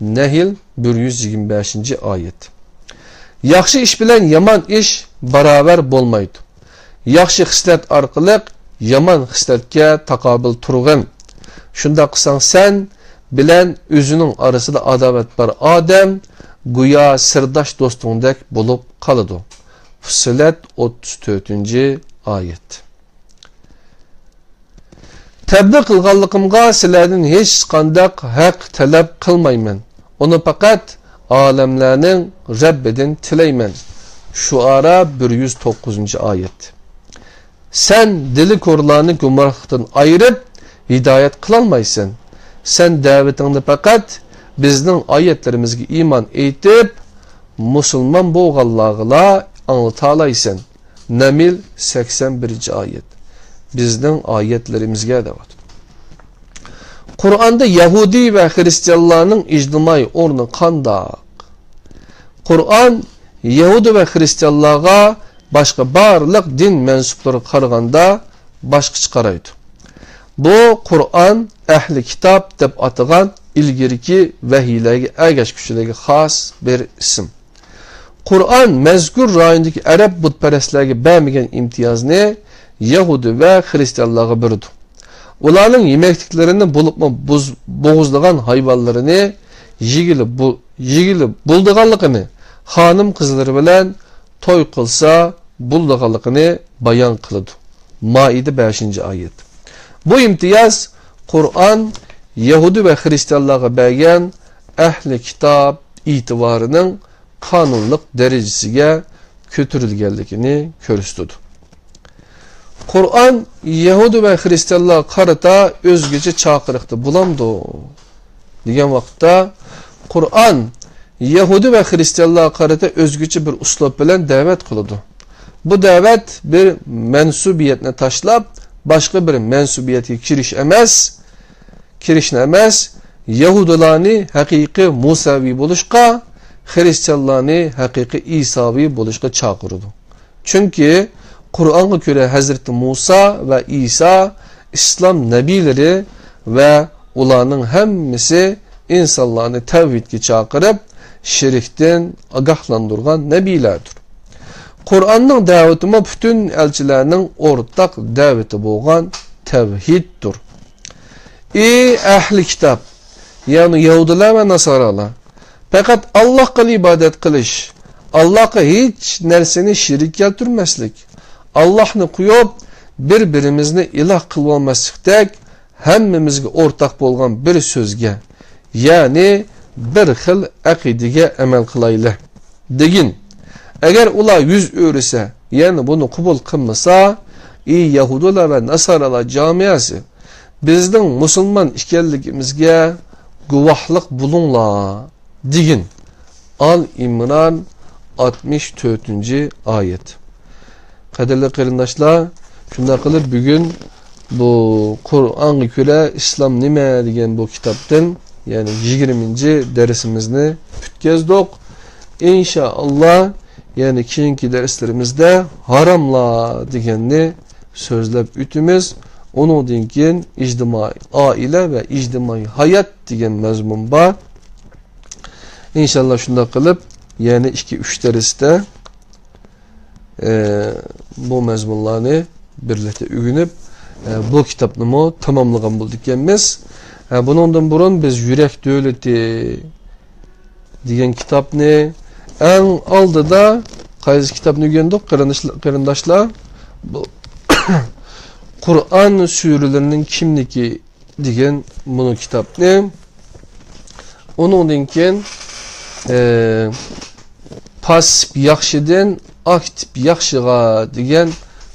Nahl 125. ayet. Yaxşı iş bilen yaman iş beraber bolmaydı. Yaxşı xislet arqılıq yaman xisletke taqabil turğun. Şunda qısan sen bilen özünün arasında adavet var Adem, güya sırdaş dostundek bulup kalıdı. Fussilet 34. ayet. Təbliğ qılğanlığımğa sizlerden hiç qandaq haq talep qılmayman. Onu fakat alemlerinin Rabbidin tileymen. Şuara 109. ayet. Sen dili korlarını gumrahlıktan ayırıp hidayet kılalmaysan. Sen davetini fakat bizden ayetlerimizge iman etip Müslüman boğallağıla anlatalaysan. Nemil 81. ayet. Bizden ayetlerimizge de var. Kur'an'da Yahudi ve Hristiyanların ictimai ornu kandak. Kur'an Yahudi ve Hristiyanlığa başka barlıq din mensupları qarğanda başqa çıxaraydı. Bu Kur'an ehli kitap deb atılan ilgirki vehiylerge ergeç küşülerge xas bir isim. Kur'an mezkur rayındaki Arab butperestlerge bəmegen imtiyazını Yahudi ve Hristiyanlığa bürüdü. Onların yemekliklerini bulup boğuzlagan hayvanlarını yigili bulduğanlıqını hanım kızları bilen toy kılsa bulduğanlıqını bayan kılıdı. Maide 5. ayet. Bu imtiyaz Kur'an Yahudi ve Hristiyanlığa bəgən ehli kitap itibarının kanunluk derecesiga kötürülgenlikini körüstüdü. Kur'an Yahudi ve Hristiyanlığa qarata özgece çağırıqdı bulamdı. Degen vaqtda Kur'an Yahudi ve Hristiyanlığa qarata özgüçü bir uslub bilen davet kılıdı. Bu davet bir mensubiyetine taşlap başka bir mensubiyeti kirişne emas Yahudilarni haqiqi Musavi buluşqa, Hristiyanlarni haqiqi İsavi buluşqa çağırdı. Çünkü Kur'an'a göre Hazreti Musa ve İsa İslam nebileri ve ulanın hemmisi insanlarını tevhidki çağırıp şirkten agahlandırgan nebilerdir. Kur'an'ın davetime bütün elçilerinin ortak daveti boğan tevhiddir. Ey ehli kitap, yani Yahudiler ve Nasaralar, fakat Allah'a ibadet kılış, Allah'a hiç nerseni şirik keltirmeslik, Allah'ını koyup birbirimizni ilah kılmamaslıktek hemmimizge ortak bolgan bir sözge, yani bir xil akidige emel kılaylı. Degin, eğer ula yüz öğrese, yani bunu kubul kılmasa, ey Yahudiler ve Nasaralar camiası, bizden Müslüman işgalligimizge guvahlık bulunla. Degin. Al-İmran 64. ayet. Kaderli qarindaşlar, şunda kılıp bugün bu Kur'an-ı Küre İslam nime degen bu kitaptan yani 20. dersimizni pütkezdik. İnşallah yani keyinki derslerimizde haramla degenni sözlep ütümüz. Onun dinkin ictimai aile ve ictimai hayat degen mezmun var. İnşallah şunda kılıp yani 2-3 derste bu mezmunlarını birlikte ügünüp bu kitapnımı tamamlagan bulduk emmiz. Bunundan burun biz Yürek Dövleti degan kitapni en aldıda qaysi kitapni ügendik qarindaşlar bu Kur'an sürülerinin kimliki degan bunu kitapni onundan keyin pasip yaxşıdan aktif yaxşıga degan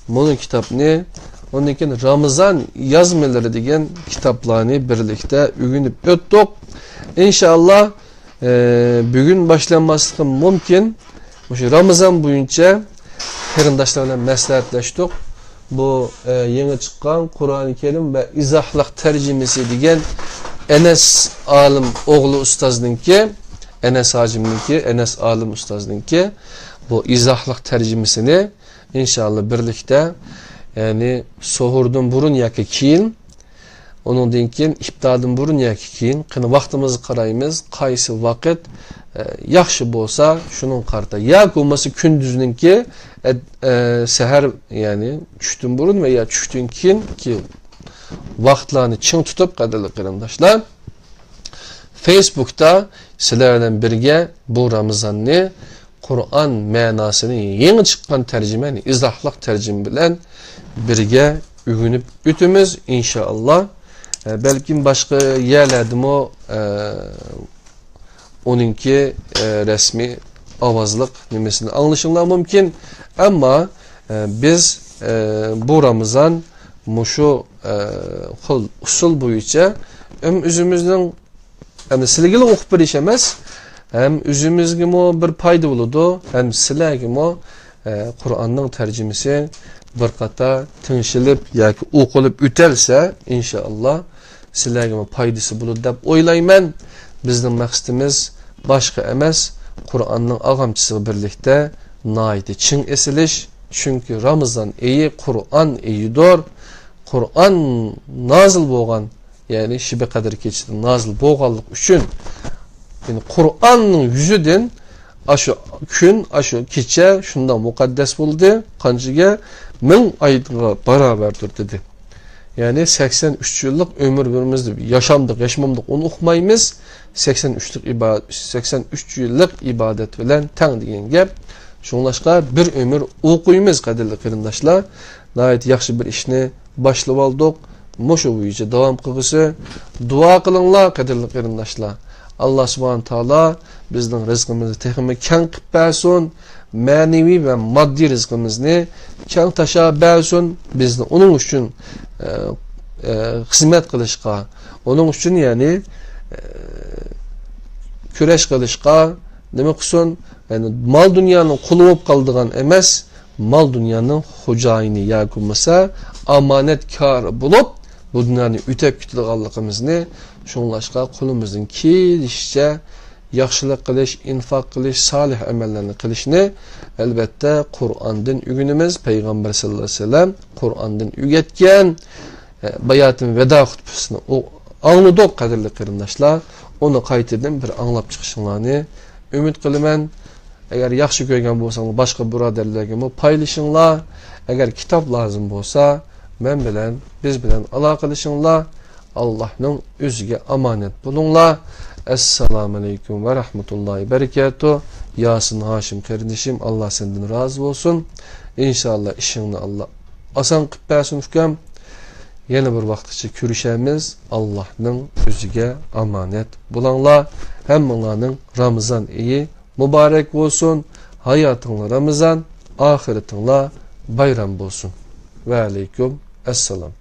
bunu kitapni ondan keyin Ramazan yazmaları degan kitaplarını birlikte ügünüp öttük. İnşallah bugün başlanması mümkün. Şu Ramazan boyunca qarindaşlarla maslahatlaştık. Bu yeni çıkan Kur'an-ı Kerim ve izahlık tercümesi degan Enes Alim oğlu ustazdınki, Enes Hacim'ninki, Enes Alim ustazdınki bu izahlık tercümesini inşallah birlikte yani sohurdan burun yaki keyin Onundan keyin iftardan burun yoki keyin qani vaqtimizni qaraymiz, qaysi vaqt yaxshi bo'lsa, shuning qarta. Yoki bo'lmasa kunduzninki sahar, ya'ni tushdan burun va ya tushdan keyin ki vaqtlarni ching tutib, qadrli qarindoshlar, Facebook'ta sizlar bilan birga bu Ramazonni Qur'on ma'nosini yangi chiqqan tarjimani, izohliq tarjima bilan birga o'rganib o'tamiz inshaalloh. Belki başka yerlerdimi onunki resmi avazlık nimesini anlaşılma mümkün. Ama biz bu Ramazan muşu usul boyunca hem üzümüzden hem silgili okup bir iş emez, hem üzümüzge mo bir payda buludu, hem silagi mo Kur'an'ın tercümesi bir kata tınşılıp yoki o'qilib o'talsa inshaalloh sizlarga foydasi bo'ladi deb o'ylayman. Bizning maqsadimiz boshqa emas, Qur'onning og'amchisi birlikda nihoyatda chin esilish. Chunki Ramazon oyi Qur'on oyidir. Qur'on nozil bo'lgan, ya'ni Shiba qadr kechida nozil bo'lganlik uchun, ya'ni Qur'onning yuzidan aşu kun, aşu kecha shundan muqaddas bo'ldi, qanchaga 1000 ayga barabardir dedi. Yani 83 yıllık ömrümüzde yaşamdık, yaşamamdık, onu okumayımız. 83 yıllık ibadet bilen teng degan gap. Şunlaşqa bir ömür okuyumuz qadirli qarindoshlar. Nayet yaxshi bir ishni boshlab oldik. Mushu bo'yicha davom qilgisi duo qilinglar qadirli qarindoshlar. Allah subhanahu taala bizning rizqimizni texmi keng qilib bersin. Manevi ve maddi rizqimizni keng tashlab bersin. Bizni onun uchun xizmat qilishga, onun uchun ya'ni kurash qilishga nima qilsin, ya'ni mal dunyoning quli bo'lib qoldigan emas, mal dunyoning xo'jayini yoki bo'lmasa omonatkor bo'lib bu dunyoni o'tab ketadiganligimizni shunlashqa qo'limizdan kelishicha yaxshilik qilish, infoq qilish, solih amallarni qilishni albatta Qur'ondan o'rganamiz. Payg'ambar sallallohu alayhi vasallam Qur'ondan o'rgatgan bayatın veda xutbasini anladık qadirli qarindoshlar. Onu qaytadan bir anlab chiqishinglarni umid qilaman. Agar yaxshi ko'rgan bo'lsangiz boshqa birodarlarga paylaşinglar. Agar kitob lozim bo'lsa, men bilan, biz bilan aloqalashinglar. Allohning o'ziga omonat bo'linglar. Assalomu alaykum va rahmatullohi barakatuh. Yasin Hashim qarindishim, Allah senden razı olsun. İnşallah ishingni Allah oson qilib bersin ukam. Yeni bir vaqtgacha ko'rishamiz. Allohning o'ziga omonat bo'linglar. Hammalarning Ramazon oyi muborak bo'lsin. Hayotinglar Ramazon, oxiratinglar bayram bo'lsin. Va alaykum assalom.